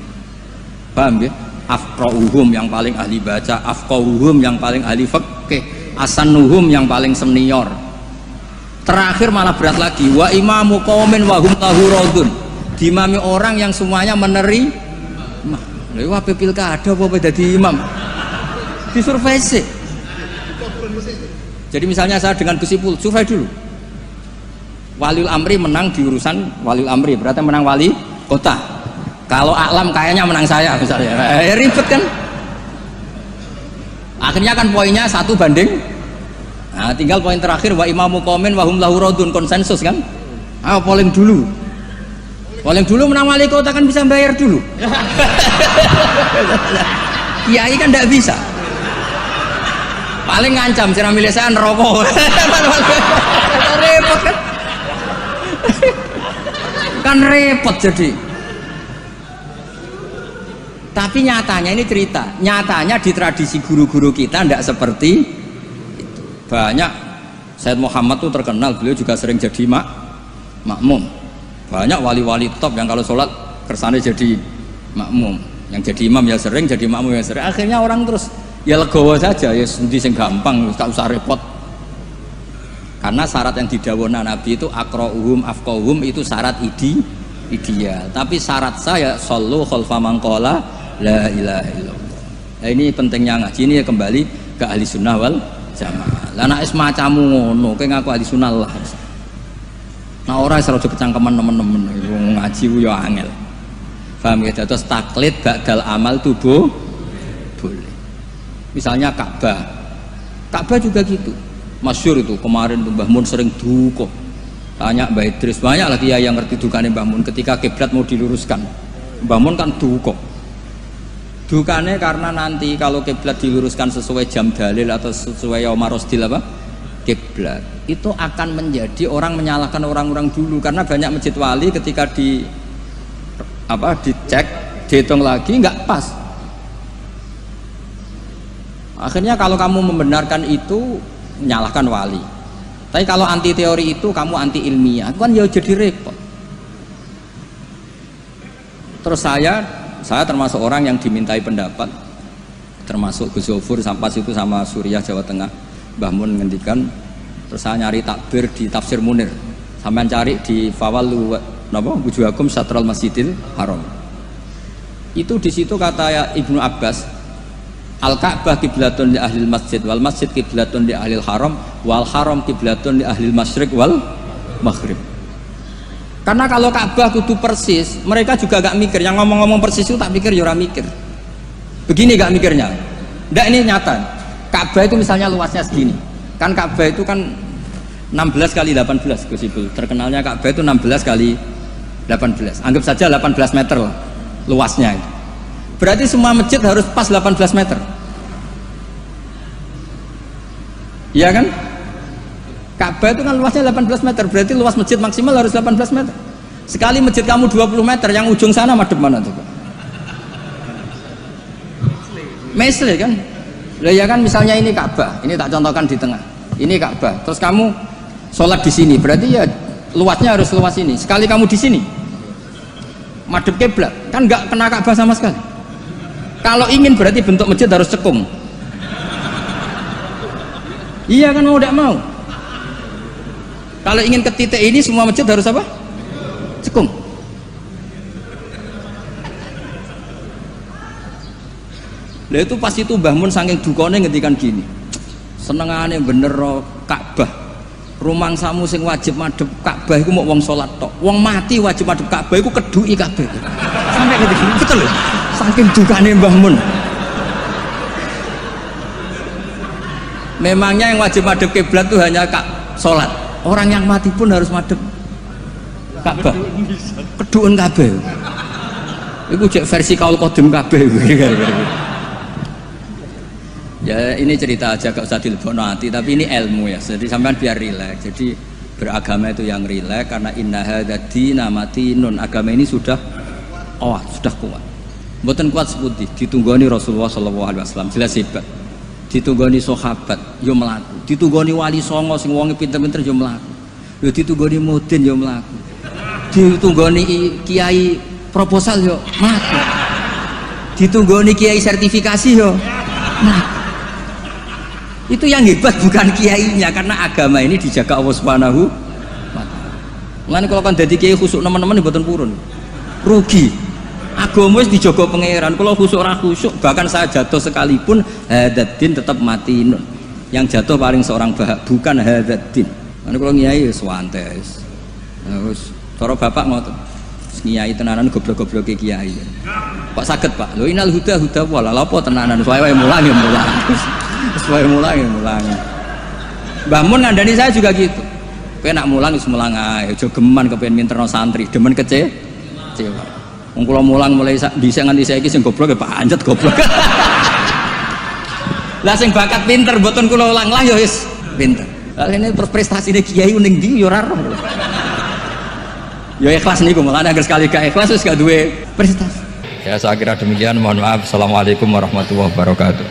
paham ya? Afqahuhum yang paling ahli baca, afqahuhum yang paling ahli fikih, asanuhum yang paling senior. Terakhir malah berat lagi, wa imamu qaumin wa hum lahu radun, dimami orang yang semuanya menerima. Lha wae pilkada apa dadi imam? Disurvei sih. Jadi misalnya saya dengan Gus Ipul, survei dulu. Waliul Amri menang di urusan Waliul Amri, berarti menang wali kota. Kalau Aklam kayaknya menang saya misalnya. Ribet kan? Akhirnya kan poinnya 1 banding. Nah, tinggal poin terakhir wa imamu qaumin wa hum lahu radun, konsensus kan? Ayo polling dulu. Polling dulu menang wali kota kan bisa bayar dulu. Kiai kan tidak bisa. Paling ngancam sira milih saya neraka. Repot kan? Kan repot jadi. Tapi nyatanya ini cerita, nyatanya di tradisi guru-guru kita tidak seperti itu. Banyak Sayyid Muhammad tuh terkenal, beliau juga sering jadi makmum. Banyak wali-wali top yang kalau sholat kersane jadi makmum, yang jadi imam ya sering, jadi makmum ya sering. Akhirnya orang terus ya legowo saja, ya sendi sing gampang, tak usah repot. Karena syarat yang didhawuhna Nabi itu aqra'uhum afqahuhum itu syarat ideal. Tapi syarat saya shollu khalfa man qala la ilaha illallah. Nah, ini pentingnya ngaji ini ya kembali ke ahli sunnah wal jamaah. Lah nek semacammu ngono, kowe ngaku ahli sunnah lah. Nah orang selalu kecangkeman teman-teman ngaji yo angel. Paham ya? Terus taklid ba'dal amal tubuh boleh. Misalnya Ka'bah juga gitu. Masyhur itu kemarin Mbah Mun sering duka. Tanya Mbah Idris, banyak lagi ya yang ngerti dukane Mbah Mun ketika kiblat mau diluruskan. Mbah Mun kan duka. Dukane karena nanti kalau kiblat diluruskan sesuai jam dalil atau sesuai yaumar rosdil apa? Kiblat itu akan menjadi orang menyalahkan orang-orang dulu karena banyak masjid wali ketika dicek dihitung lagi nggak pas. Akhirnya kalau kamu membenarkan itu menyalahkan wali. Tapi kalau anti teori itu kamu anti ilmiah, kan ya jadi repot. Terus saya termasuk orang yang dimintai pendapat, termasuk Gus Zofur sampai situ sama Suriah Jawa Tengah. Mbah Mun ngendikan, terus saya nyari takbir di Tafsir Munir, sampean cari di Fawallu wujuhakum Syatral Masjidil Haram. Itu di situ kata Ibnu Abbas, Al-Ka'bah kiblatun li ahlil masjid wal masjid kiblatun li ahlil haram wal haram kiblatun li ahlil masyriq wal maghrib. Karena kalau Ka'bah kudu persis, mereka juga gak mikir. Yang ngomong-ngomong persis itu tak pikir ya ora mikir. Begini gak mikirnya. Ndak, ini nyata. Ka'bah itu misalnya luasnya segini. Kan Ka'bah itu kan 16 kali 18 Gus Ibu. Terkenalnya Ka'bah itu 16 kali 18. Anggap saja 18 meter lah luasnya itu. Berarti semua masjid harus pas 18 meter. Iya kan? Ka'bah itu kan luasnya 18 meter, berarti luas masjid maksimal harus 18 meter. Sekali masjid kamu 20 meter, yang ujung sana madep mana tuh? Mesle kan? Lah ya kan, misalnya ini Ka'bah, ini tak contohkan di tengah. Ini Ka'bah, terus kamu sholat di sini, berarti ya luasnya harus luas ini. Sekali kamu di sini, madep kiblat, kan nggak kena Ka'bah sama sekali. Kalau ingin berarti bentuk masjid harus cekung. Iya kan, mau tidak mau. Kalau ingin ke titik ini semua masjid harus apa? Cekung. Lah itu pas itu Mbah Mun saking dukane ngendikan gini. Senengane bener Ka'bah. Rumangsamu sing wajib madhep Ka'bah iku mok wong salat tok. Wong mati wajib madhep Ka'bah iku keduki kabeh. Sampai gitu. Betul lho. Saking dukane Mbah Mun. Memangnya yang wajib madhep kiblat itu hanya salat. Orang yang mati pun harus madhep Ka'bah. Keduun kabeh. Iku cek versi kaul qadim kabeh. Ya ini cerita aja, gak usah dilebokno hati, tapi ini ilmu ya. Jadi sampean biar rileks. Jadi beragama itu yang rileks karena inna hadzina matinun. Agama ini sudah sudah kuat. Mboten kuat sepundi ditunggoni Rasulullah sallallahu alaihi wasallam jelas hebat. Ditunggoni sahabat yo mlaku. Ditunggoni wali songo sing wonge pinter-pinter yo mlaku. Yo ditunggoni mudin yo mlaku. Ditunggoni kiai proposal yo mlaku. Ditunggoni kiai sertifikasi yo mlaku. Itu yang hebat bukan kiainya, karena agama ini dijaga Allah Subhanahu wa taala. Mulane kalau kan dadi kiai khusuk teman-teman mboten purun. Rugi. Agama wis dijaga pangeran. Kalau khusuk ora khusuk, bahkan saya jatuh sekalipun hadzadin tetap mati. Yang jatuh paling seorang bukan hadzadin. Mulane kalau kiai wis wantes. Terus cara bapak ngoten. Kiai tenanan goblok-gobloke kiai. Kok saged, Pak? Lho inal huda wala apa tenanan wae mulang ya mulang. Sesuai mulang. Mbah Mun ngandani saya juga gitu. Kowe nak mulang wis mulang ae, aja geman kepen minterno santri, demen kecewa. Wong kula mulang mulai dhisik nganti saiki sing goblok ya pancet goblok. Lah sing bakat pinter mboten kula ulang lah ya wis pinter. Lah ini prestasine kiai ning ndi ya ora roh. Ya ikhlas niku, makanya agar sekali gak ikhlas wis gak duwe prestasi. Ya saya kira demikian, mohon maaf. Assalamualaikum warahmatullahi wabarakatuh.